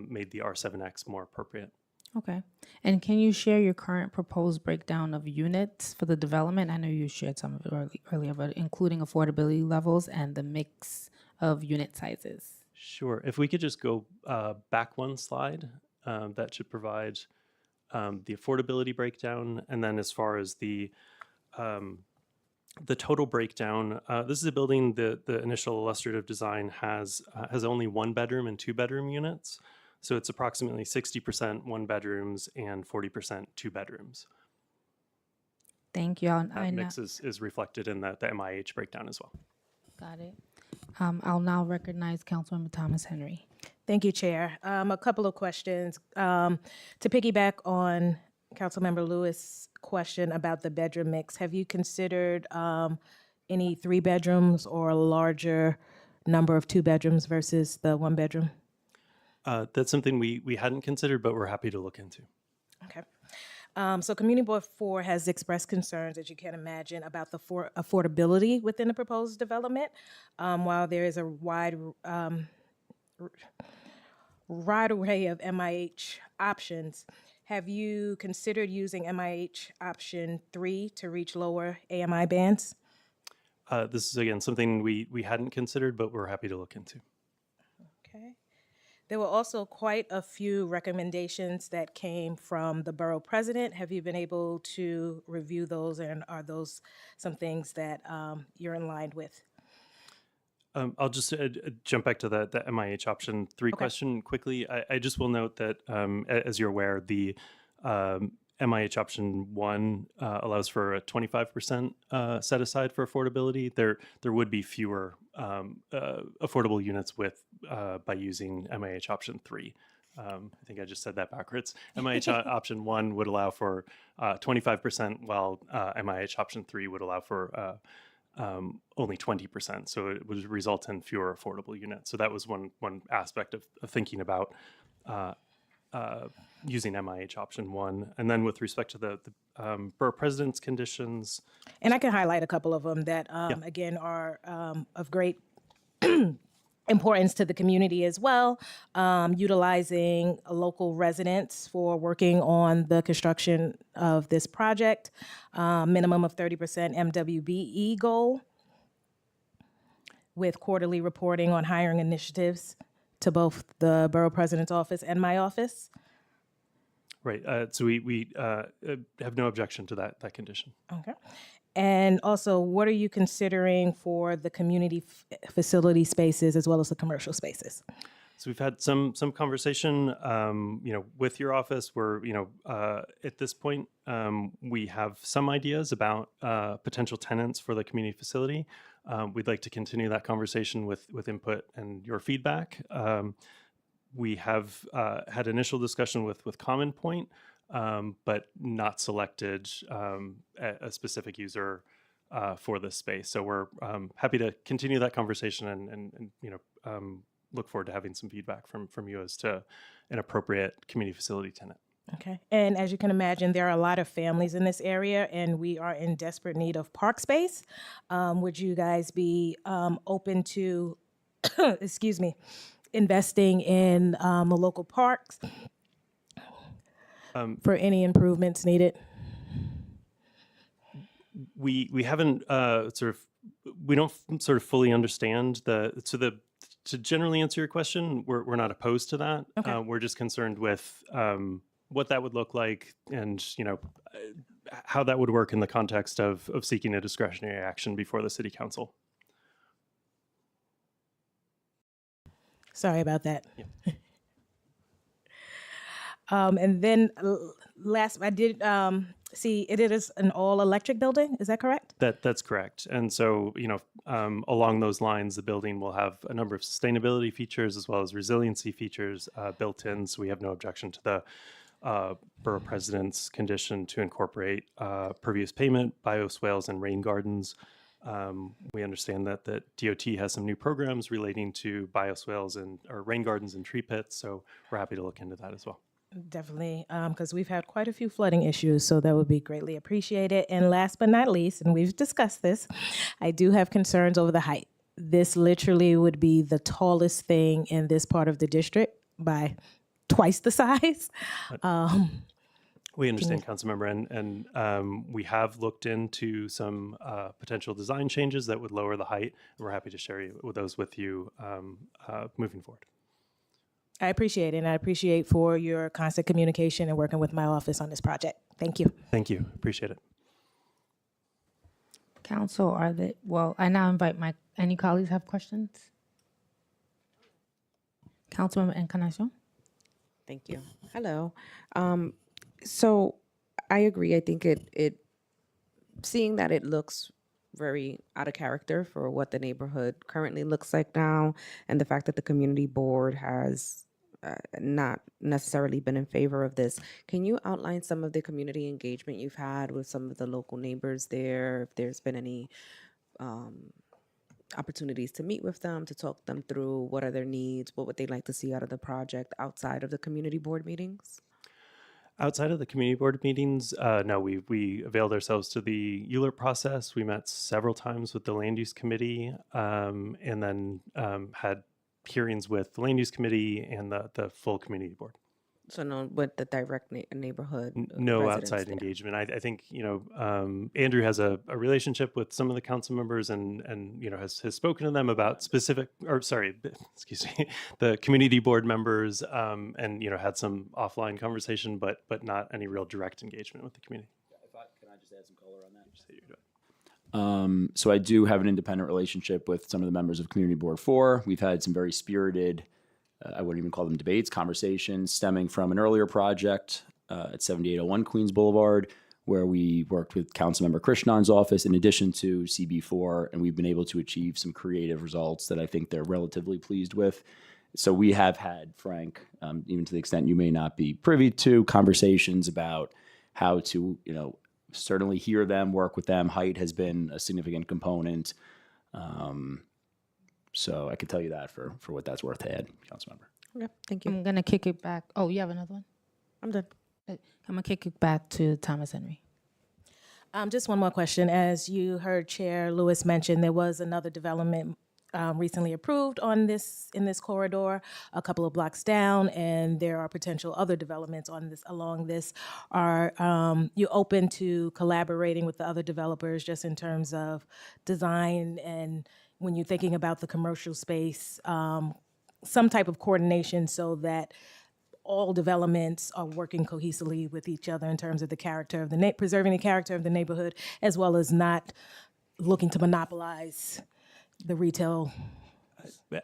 made the R7X more appropriate. Okay. And can you share your current proposed breakdown of units for the development? I know you shared some of it earlier, but including affordability levels and the mix of unit sizes. Sure. If we could just go back one slide, that should provide the affordability breakdown. And then as far as the total breakdown, this is a building, the initial illustrative design has only 1 bedroom and 2 bedroom units. So it's approximately 60% 1 bedrooms and 40% 2 bedrooms. Thank you. That mix is reflected in the MIH breakdown as well. Got it. I'll now recognize Councilmember Thomas Henry. Thank you, Chair. A couple of questions. To piggyback on Councilmember Lewis' question about the bedroom mix, have you considered any 3 bedrooms or a larger number of 2 bedrooms versus the 1 bedroom? That's something we hadn't considered, but we're happy to look into. Okay. So Community Board 4 has expressed concerns, as you can imagine, about the affordability within the proposed development. While there is a wide array of MIH options, have you considered using MIH option 3 to reach lower AMI bands? This is, again, something we hadn't considered, but we're happy to look into. Okay. There were also quite a few recommendations that came from the borough president. Have you been able to review those, and are those some things that you're in line with? I'll just jump back to the MIH option 3 question quickly. I just will note that, as you're aware, the MIH option 1 allows for a 25% set aside for affordability. There would be fewer affordable units by using MIH option 3. I think I just said that backwards. MIH option 1 would allow for 25%, while MIH option 3 would allow for only 20%. So it would result in fewer affordable units. So that was one aspect of thinking about using MIH option 1. And then with respect to the borough president's conditions, And I can highlight a couple of them that, again, are of great importance to the community as well. Utilizing local residents for working on the construction of this project, minimum of 30% MWBE goal, with quarterly reporting on hiring initiatives to both the borough president's office and my office. right. So we have no objection to that condition. Okay. And also, what are you considering for the community facility spaces as well as the commercial spaces? So we've had some conversation, with your office. Where at this point, we have some ideas about potential tenants for the community facility. We'd like to continue that conversation with input and your feedback. We have had initial discussion with Common Point, but not selected a specific user for this space. So we're happy to continue that conversation and look forward to having some feedback from you as to an appropriate community facility tenant. Okay. And as you can imagine, there are a lot of families in this area, and we are in desperate need of park space. Would you guys be open to, excuse me, investing in the local parks for any improvements needed? We haven't we don't sort of fully understand to generally answer your question, we're not opposed to that. Okay. We're just concerned with what that would look like, and how that would work in the context of seeking a discretionary action before the city council. Sorry about that. Yeah. And then last, I did see it is an all-electric building. Is that correct? That's correct. And so, along those lines, the building will have a number of sustainability features as well as resiliency features built in. So we have no objection to the borough president's condition to incorporate pervious pavement, bioswales, and rain gardens. We understand that the DOT has some new programs relating to bioswales or rain gardens and tree pits. So we're happy to look into that as well. Definitely, because we've had quite a few flooding issues, so that would be greatly appreciated. And last but not least, and we've discussed this, I do have concerns over the height. This literally would be the tallest thing in this part of the district by twice the size. We understand, Councilmember, and we have looked into some potential design changes that would lower the height, and we're happy to share those with you moving forward. I appreciate it, and I appreciate for your constant communication and working with my office on this project. Thank you. Thank you. Appreciate it. Council, I now invite any colleagues have questions? Councilmember Encarnacion? Thank you. Hello. So I agree. I think it seeing that it looks very out of character for what the neighborhood currently looks like now, and the fact that the community board has not necessarily been in favor of this. Can you outline some of the community engagement you've had with some of the local neighbors there? If there's been any opportunities to meet with them, to talk them through what are their needs, what would they like to see out of the project outside of the community board meetings? Outside of the community board meetings, no, we availed ourselves to the ULURP process. We met several times with the land use committee, and then had hearings with the land use committee and the full community board. So no, with the direct neighborhood. No residents outside there. engagement. I think Andrew has a relationship with some of the council members, and has spoken to them about excuse me, the community board members, and had some offline conversation, but not any real direct engagement with the community. Can I just add some color on that? So I do have an independent relationship with some of the members of Community Board 4. We've had some very spirited, I wouldn't even call them debates, conversations stemming from an earlier project at 7801 Queens Boulevard, where we worked with Councilmember Krishnan's office in addition to CB4, and we've been able to achieve some creative results that I think they're relatively pleased with. So we have had, Frank, even to the extent you may not be privy to, conversations about how to, certainly hear them, work with them. Height has been a significant component. So I can tell you that for what that's worth to add, Councilmember. Okay, thank you. I'm gonna kick it back. Oh, you have another one? I'm done. I'm gonna kick it back to Thomas Henry. Just one more question. As you heard Chair Lewis mention, there was another development recently approved on in this corridor, a couple of blocks down, and there are potential other developments along this. Are you open to collaborating with the other developers just in terms of design and when you're thinking about the commercial space, some type of coordination so that all developments are working cohesively with each other in terms of the character of preserving the character of the neighborhood, as well as not looking to monopolize the retail.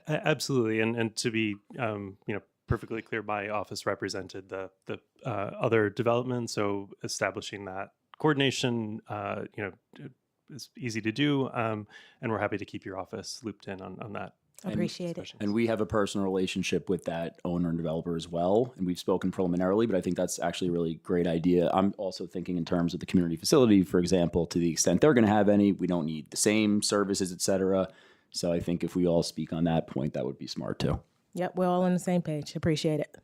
Absolutely, and to be perfectly clear, my office represented the other development, so establishing that coordination is easy to do, and we're happy to keep your office looped in on that. Appreciate it. And we have a personal relationship with that owner and developer as well. And we've spoken preliminarily, but I think that's actually a really great idea. I'm also thinking in terms of the community facility, for example, to the extent they're going to have any, we don't need the same services, et cetera. So I think if we all speak on that point, that would be smart too. Yep, we're all on the same page. Appreciate it.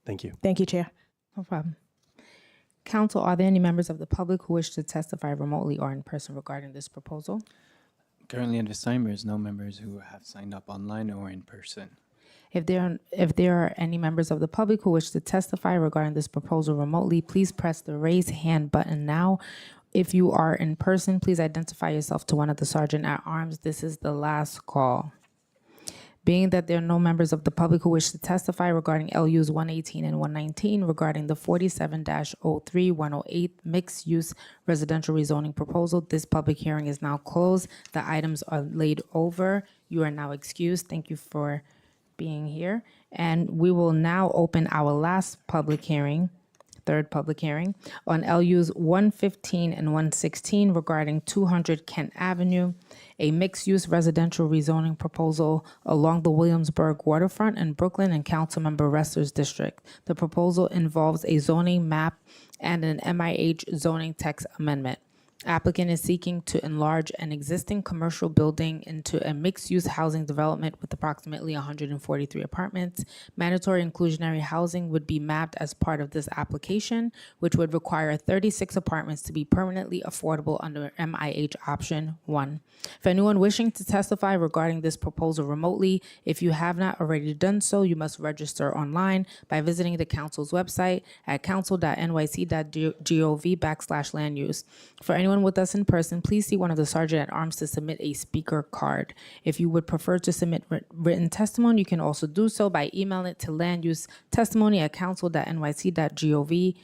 Thank you. Thank you, Chair. No problem. Council, are there any members of the public who wish to testify remotely or in person regarding this proposal? Currently at this time, there's no members who have signed up online or in person. If there are any members of the public who wish to testify regarding this proposal remotely, please press the raise hand button now. If you are in person, please identify yourself to one of the sergeant at arms. This is the last call. Being that there are no members of the public who wish to testify regarding LUs 118 and 119 regarding the 47-03-108 mixed-use residential rezoning proposal, this public hearing is now closed. The items are laid over. You are now excused. Thank you for being here. And we will now open our last public hearing, third public hearing, on LUs 115 and 116 regarding 200 Kent Avenue, a mixed-use residential rezoning proposal along the Williamsburg waterfront in Brooklyn and Councilmember Restor's district. The proposal involves a zoning map and an MIH zoning text amendment. Applicant is seeking to enlarge an existing commercial building into a mixed-use housing development with approximately 143 apartments. Mandatory inclusionary housing would be mapped as part of this application, which would require 36 apartments to be permanently affordable under MIH option 1. For anyone wishing to testify regarding this proposal remotely, if you have not already done so, you must register online by visiting the council's website at council.nyc.gov/land use. For anyone with us in person, please see one of the sergeant at arms to submit a speaker card. If you would prefer to submit written testimony, you can also do so by emailing it to landusetestimony@council.nyc.gov.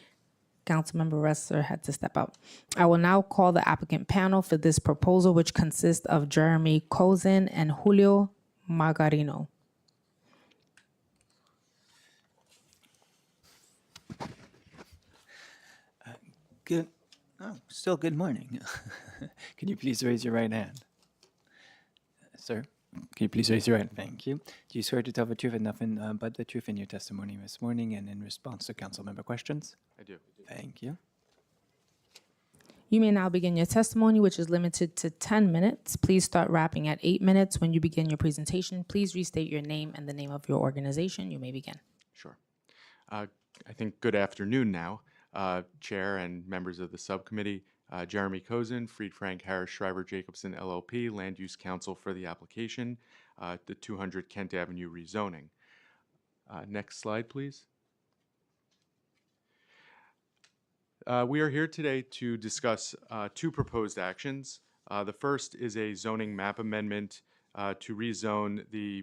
Councilmember Restor had to step out. I will now call the applicant panel for this proposal, which consists of Jeremy Kozin and Julio Margarino. Still good morning. Could you please raise your right hand? Sir, can you please raise your right hand? Thank you. Do you swear to tell the truth and nothing but the truth in your testimony this morning and in response to council member questions? I do. Thank you. You may now begin your testimony, which is limited to 10 minutes. Please start wrapping at 8 minutes. When you begin your presentation, please restate your name and the name of your organization. You may begin. Sure. I think good afternoon now, Chair and members of the subcommittee. Jeremy Kozin, Fried Frank Harris Shriver Jacobson LLP, Land Use Council for the application, the 200 Kent Avenue rezoning. Next slide, please. We are here today to discuss two proposed actions. The first is a zoning map amendment to rezone the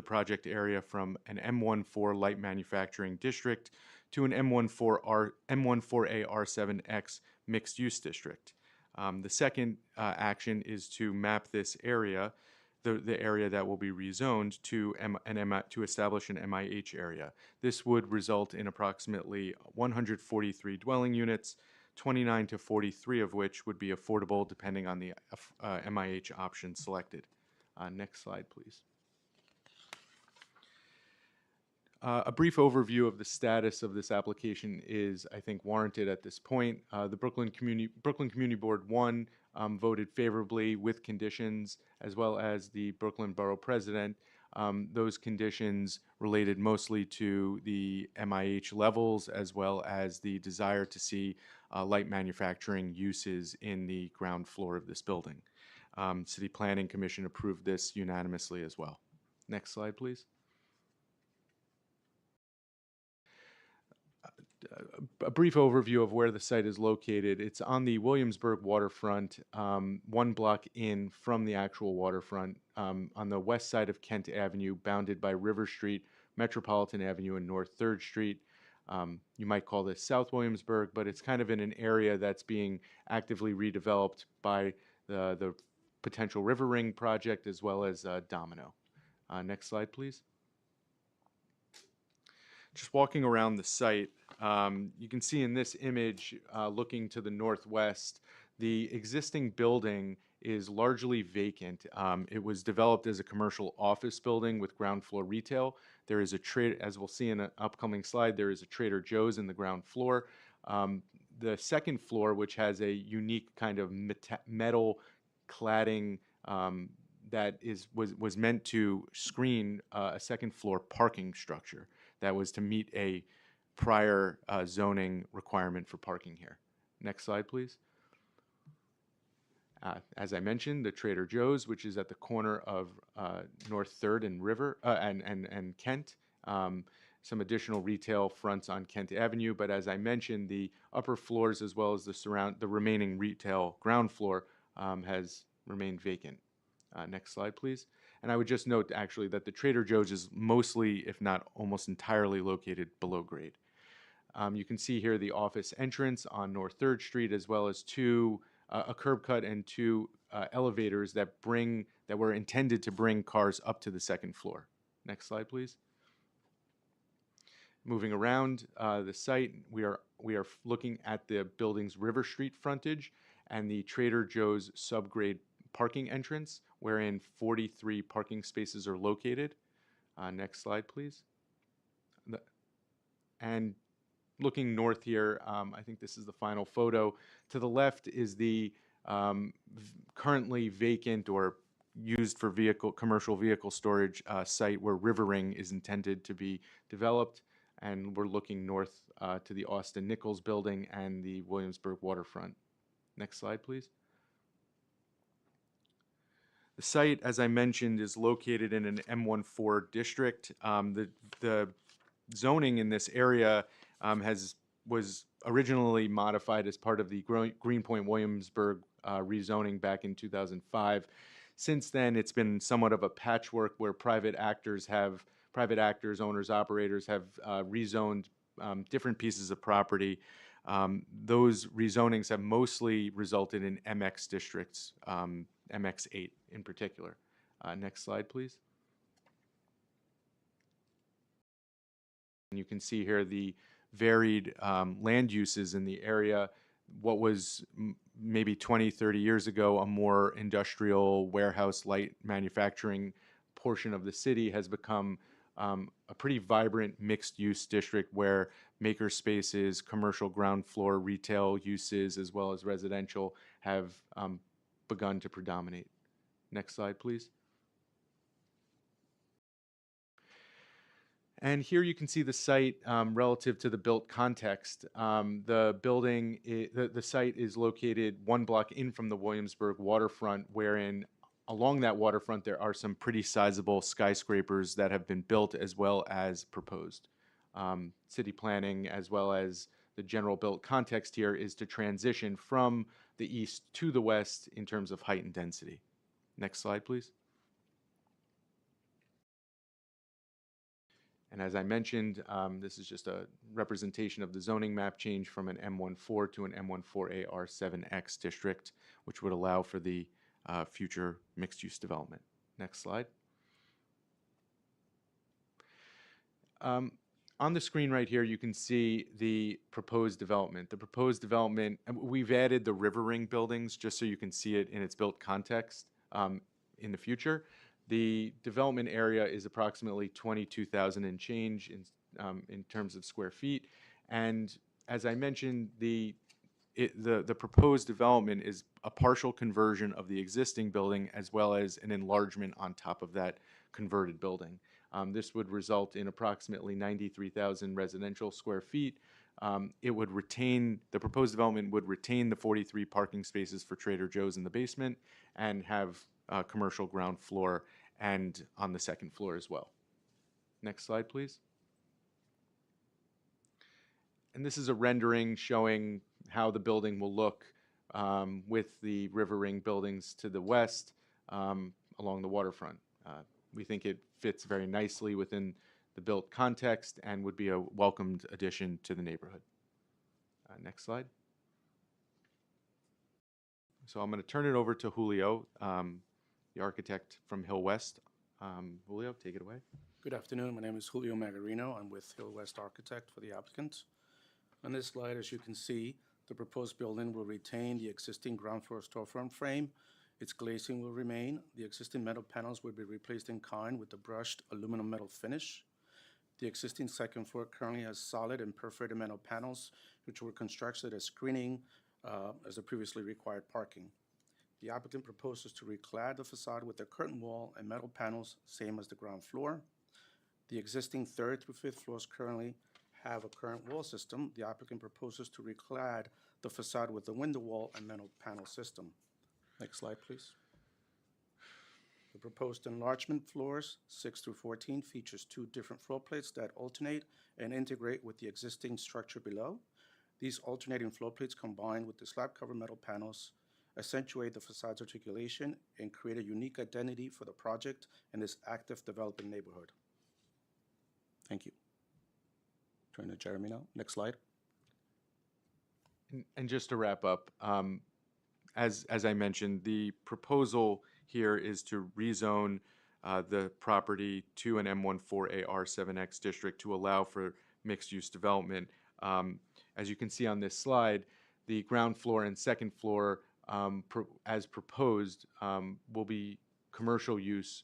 project area from an M14 light manufacturing district to an M14A R7X mixed use district. The second action is to map this area, the area that will be rezoned, to establish an MIH area. This would result in approximately 143 dwelling units, 29 to 43 of which would be affordable depending on the MIH option selected. Next slide, please. A brief overview of the status of this application is, I think, warranted at this point. The Brooklyn Community Board 1 voted favorably with conditions, as well as the Brooklyn Borough President Those conditions related mostly to the MIH levels as well as the desire to see light manufacturing uses in the ground floor of this building. City Planning Commission approved this unanimously as well. Next slide, please. A brief overview of where the site is located. It's on the Williamsburg waterfront, 1 block in from the actual waterfront, on the west side of Kent Avenue, bounded by River Street, Metropolitan Avenue, and North 3rd Street. You might call this South Williamsburg, but it's kind of in an area that's being actively redeveloped by the potential River Ring project as well as Domino. Next slide, please. Just walking around the site, you can see in this image, looking to the northwest, the existing building is largely vacant. It was developed as a commercial office building with ground floor retail. There is a trade, as we'll see in an upcoming slide, there is a Trader Joe's in the ground floor. The second floor, which has a unique kind of metal cladding that was meant to screen a second floor parking structure that was to meet a prior zoning requirement for parking here. Next slide, please. As I mentioned, the Trader Joe's, which is at the corner of North 3rd and River and Kent. Some additional retail fronts on Kent Avenue, but as I mentioned, the upper floors as well as the remaining retail ground floor has remained vacant. Next slide, please. And I would just note, actually, that the Trader Joe's is mostly, if not almost entirely, located below grade. You can see here the office entrance on North 3rd Street, as well as a curb cut and 2 elevators that were intended to bring cars up to the second floor. Next slide, please. Moving around the site, we are looking at the building's River Street frontage and the Trader Joe's subgrade parking entrance, wherein 43 parking spaces are located. Next slide, please. And looking north here, I think this is the final photo. To the left is the currently vacant or used for commercial vehicle storage site where River Ring is intended to be developed. And we're looking north to the Austin Nichols building and the Williamsburg waterfront. Next slide, please. The site, as I mentioned, is located in an M14 district. The zoning in this area was originally modified as part of the Greenpoint Williamsburg rezoning back in 2005. Since then, it's been somewhat of a patchwork where private actors, owners, operators have rezoned different pieces of property. Those rezonings have mostly resulted in MX districts, MX8 in particular. Next slide, please. And you can see here the varied land uses in the area. What was maybe 20, 30 years ago a more industrial warehouse light manufacturing portion of the city has become a pretty vibrant mixed-use district where maker spaces, commercial ground floor retail uses, as well as residential have begun to predominate. Next slide, please. And here you can see the site relative to the built context. The site is located 1 block in from the Williamsburg waterfront, wherein along that waterfront there are some pretty sizable skyscrapers that have been built as well as proposed. City planning, as well as the general built context here, is to transition from the east to the west in terms of height and density. Next slide, please. And as I mentioned, this is just a representation of the zoning map change from an M14 to an M14A R7X district, which would allow for the future mixed-use development. Next slide. On the screen right here, you can see the proposed development. The proposed development, we've added the River Ring buildings just so you can see it in its built context in the future. The development area is approximately 22,000 and change in terms of square feet. And as I mentioned, the proposed development is a partial conversion of the existing building as well as an enlargement on top of that converted building. This would result in approximately 93,000 residential square feet. It would retain, the proposed development would retain the 43 parking spaces for Trader Joe's in the basement and have commercial ground floor and on the second floor as well. Next slide, please. And this is a rendering showing how the building will look with the River Ring buildings to the west along the waterfront. We think it fits very nicely within the built context and would be a welcomed addition to the neighborhood. Next slide. So I'm going to turn it over to Julio, the architect from Hill West. Julio, take it away. Good afternoon. My name is Julio Magarino. I'm with Hill West Architect for the applicant. On this slide, as you can see, the proposed building will retain the existing ground floor storefront frame. Its glazing will remain. The existing metal panels will be replaced in kind with the brushed aluminum metal finish. The existing second floor currently has solid and perforated metal panels, which were constructed as screening as the previously required parking. The applicant proposes to reclad the facade with a curtain wall and metal panels, same as the ground floor. The existing third through fifth floors currently have a current wall system. The applicant proposes to reclad the facade with a window wall and metal panel system. Next slide, please. The proposed enlargement floors, 6 through 14, features 2 different floor plates that alternate and integrate with the existing structure below. These alternating floor plates combined with the slab cover metal panels accentuate the facade's articulation and create a unique identity for the project in this active developing neighborhood. Thank you. Turn to Jeremy now. Next slide. And just to wrap up, as I mentioned, the proposal here is to rezone the property to an M14A R7X district to allow for mixed-use development. As you can see on this slide, the ground floor and second floor, as proposed, will be commercial use.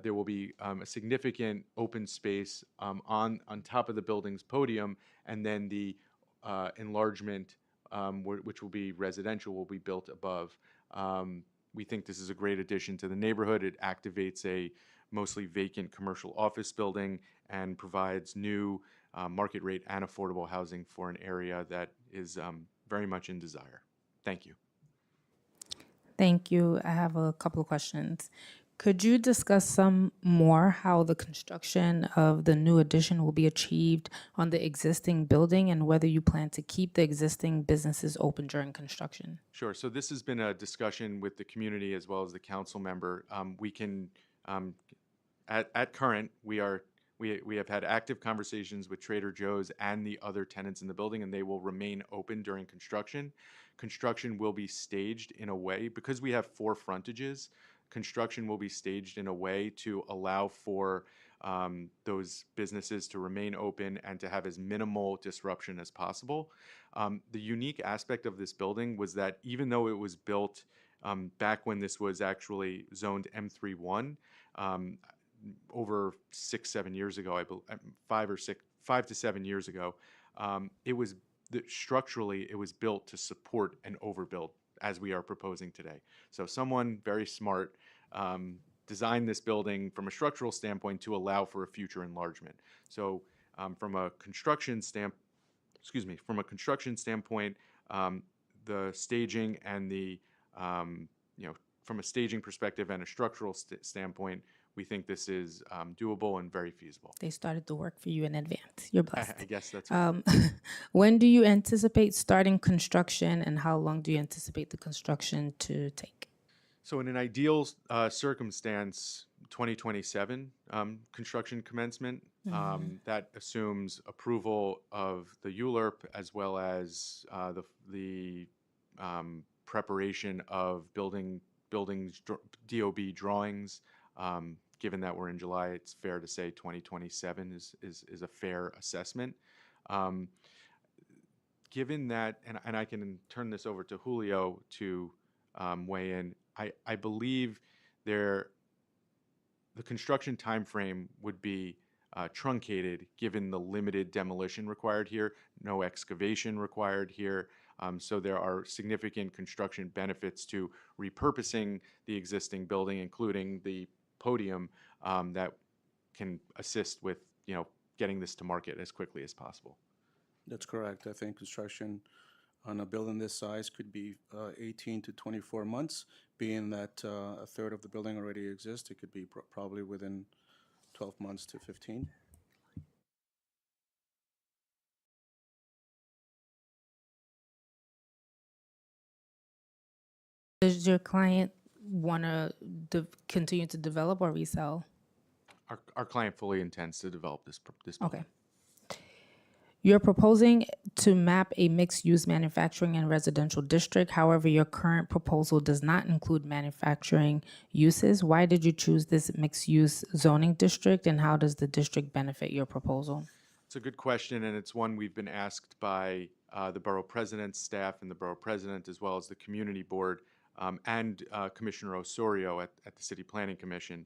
There will be a significant open space on top of the building's podium, and then the enlargement, which will be residential, will be built above. We think this is a great addition to the neighborhood. It activates a mostly vacant commercial office building and provides new market rate and affordable housing for an area that is very much in desire. Thank you. Thank you. I have a couple of questions. Could you discuss some more how the construction of the new addition will be achieved on the existing building and whether you plan to keep the existing businesses open during construction? Sure. So this has been a discussion with the community as well as the council member. We can, at current, we have had active conversations with Trader Joe's and the other tenants in the building, and they will remain open during construction. Construction will be staged in a way, because we have 4 frontages, construction will be staged in a way to allow for those businesses to remain open and to have as minimal disruption as possible. The unique aspect of this building was that even though it was built back when this was actually zoned M31, over 6-7 years ago, I believe, 5 to 7 years ago, structurally it was built to support an overbuild as we are proposing today. So someone very smart designed this building from a structural standpoint to allow for a future enlargement. So from a construction standpoint, the staging and the from a staging perspective and a structural standpoint, we think this is doable and very feasible. They started the work for you in advance. You're blessed. I guess that's right. When do you anticipate starting construction, and how long do you anticipate the construction to take? So in an ideal circumstance, 2027 construction commencement. That assumes approval of the ULURP as well as the preparation of buildings DOB drawings. Given that we're in July, it's fair to say 2027 is a fair assessment. Given that, and I can turn this over to Julio to weigh in, I believe the construction timeframe would be truncated given the limited demolition required here, no excavation required here. So there are significant construction benefits to repurposing the existing building, including the podium that can assist with, getting this to market as quickly as possible. That's correct. I think construction on a building this size could be 18 to 24 months, being that a third of the building already exists. It could be probably within 12 months to 15. Does your client want to continue to develop or resell? Our client fully intends to develop this building. Okay. You're proposing to map a mixed-use manufacturing and residential district. However, your current proposal does not include manufacturing uses. Why did you choose this mixed-use zoning district, and how does the district benefit your proposal? It's a good question, and it's one we've been asked by the borough president's staff and the borough president, as well as the community board and Commissioner Osorio at the City Planning Commission.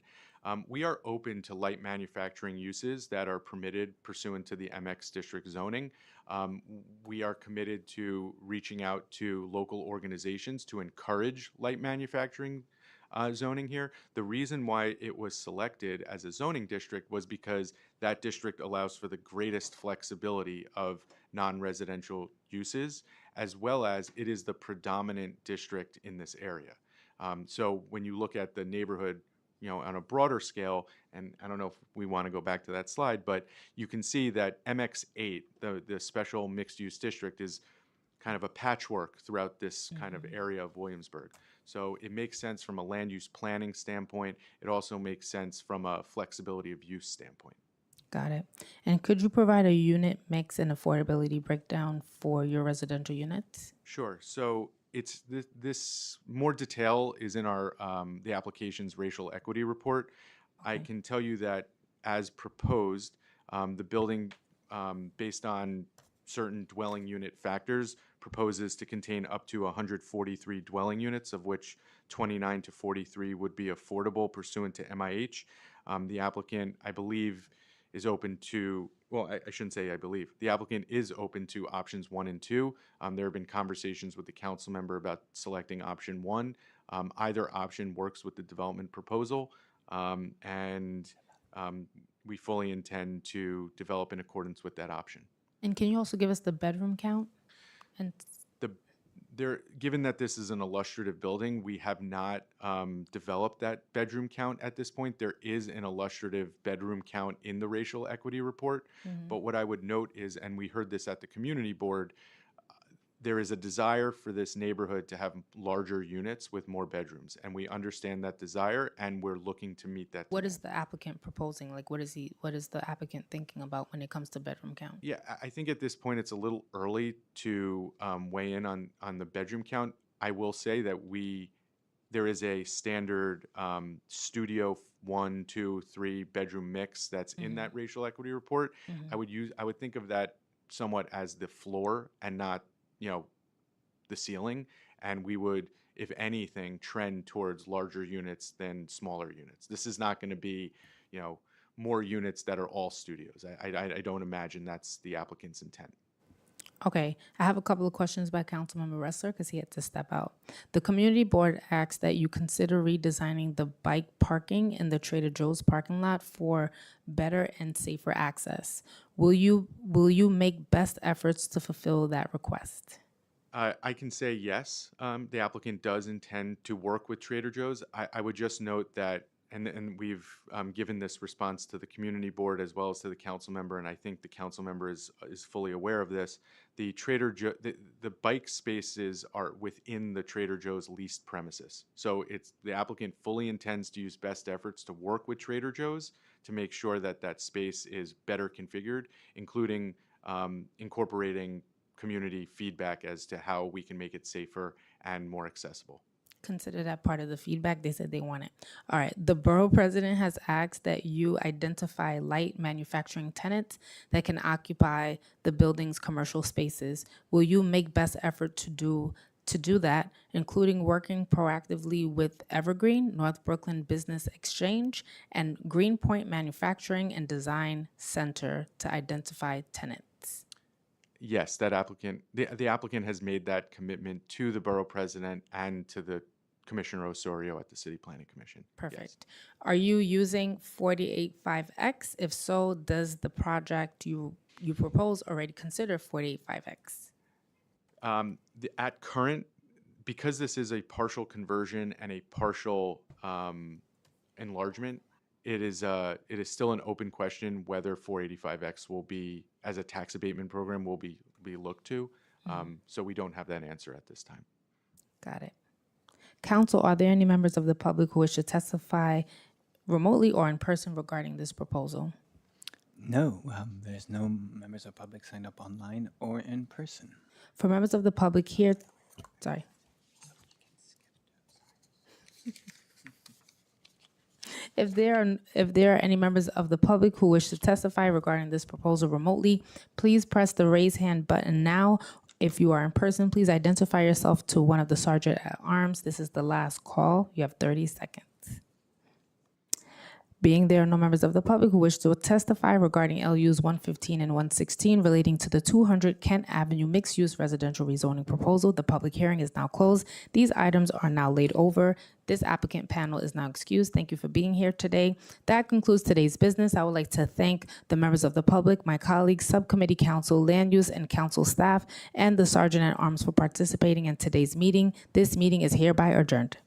We are open to light manufacturing uses that are permitted pursuant to the MX district zoning. We are committed to reaching out to local organizations to encourage light manufacturing zoning here. The reason why it was selected as a zoning district was because that district allows for the greatest flexibility of non-residential uses, as well as it is the predominant district in this area. So when you look at the neighborhood, on a broader scale, and I don't know if we want to go back to that slide, but you can see that MX8, the special mixed-use district, is kind of a patchwork throughout this kind of area of Williamsburg. So it makes sense from a land use planning standpoint. It also makes sense from a flexibility of use standpoint. Got it. And could you provide a unit mix and affordability breakdown for your residential units? Sure. So it's this more detail is in our the application's racial equity report. I can tell you that as proposed, the building, based on certain dwelling unit factors, proposes to contain up to 143 dwelling units, of which 29 to 43 would be affordable pursuant to MIH. The applicant, I believe, is open to, well, I shouldn't say I believe. The applicant is open to options 1 and 2. There have been conversations with the council member about selecting option 1. Either option works with the development proposal, and we fully intend to develop in accordance with that option. And can you also give us the bedroom count? And Given that this is an illustrative building, we have not developed that bedroom count at this point. There is an illustrative bedroom count in the racial equity report. But what I would note is, and we heard this at the community board, there is a desire for this neighborhood to have larger units with more bedrooms. And we understand that desire, and we're looking to meet that what demand. is the applicant proposing? Like, what is the applicant thinking about when it comes to bedroom count? Yeah, I think at this point it's a little early to weigh in on the bedroom count. I will say that there is a standard studio 1, 2, 3 bedroom mix that's in that racial equity report. I would think of that somewhat as the floor and not, the ceiling. And we would, if anything, trend towards larger units than smaller units. This is not going to be, more units that are all studios. I don't imagine that's the applicant's intent. Okay, I have a couple of questions by Councilmember Ressler because he had to step out. The community board asks that you consider redesigning the bike parking in the Trader Joe's parking lot for better and safer access. Will you make best efforts to fulfill that request? I can say yes. The applicant does intend to work with Trader Joe's. I would just note that, and we've given this response to the community board as well as to the council member, and I think the council member is fully aware of this. The Trader Joe, the bike spaces are within the Trader Joe's leased premises. So the applicant fully intends to use best efforts to work with Trader Joe's to make sure that that space is better configured, including incorporating community feedback as to how we can make it safer and more accessible. Consider that part of the feedback. They said they want it. All right. The borough president has asked that you identify light manufacturing tenants that can occupy the building's commercial spaces. Will you make best effort to do that, including working proactively with Evergreen, North Brooklyn Business Exchange, and Greenpoint Manufacturing and Design Center to identify tenants? Yes, that applicant, the applicant has made that commitment to the borough president and to the Commissioner Osorio at the City Planning Commission. Yes. Perfect. Are you using 48.5X? If so, does the project you propose already consider 48.5X? At current, because this is a partial conversion and a partial enlargement, it is still an open question whether 485X will be, as a tax abatement program, will be looked to. So we don't have that answer at this time. Got it. Council, are there any members of the public who wish to testify remotely or in person regarding this proposal? No, there's no members of public signed up online or in person. For members of the public here, sorry. If there are any members of the public who wish to testify regarding this proposal remotely, please press the raise hand button now. If you are in person, please identify yourself to one of the sergeant at arms. This is the last call. You have 30 seconds. Being there are no members of the public who wish to testify regarding LUs 115 and 116 relating to the 200 Kent Avenue mixed-use residential rezoning proposal, the public hearing is now closed. These items are now laid over. This applicant panel is now excused. Thank you for being here today. That concludes today's business. I would like to thank the members of the public, my colleagues, subcommittee council, land use and council staff, and the sergeant at arms for participating in today's meeting. This meeting is hereby adjourned.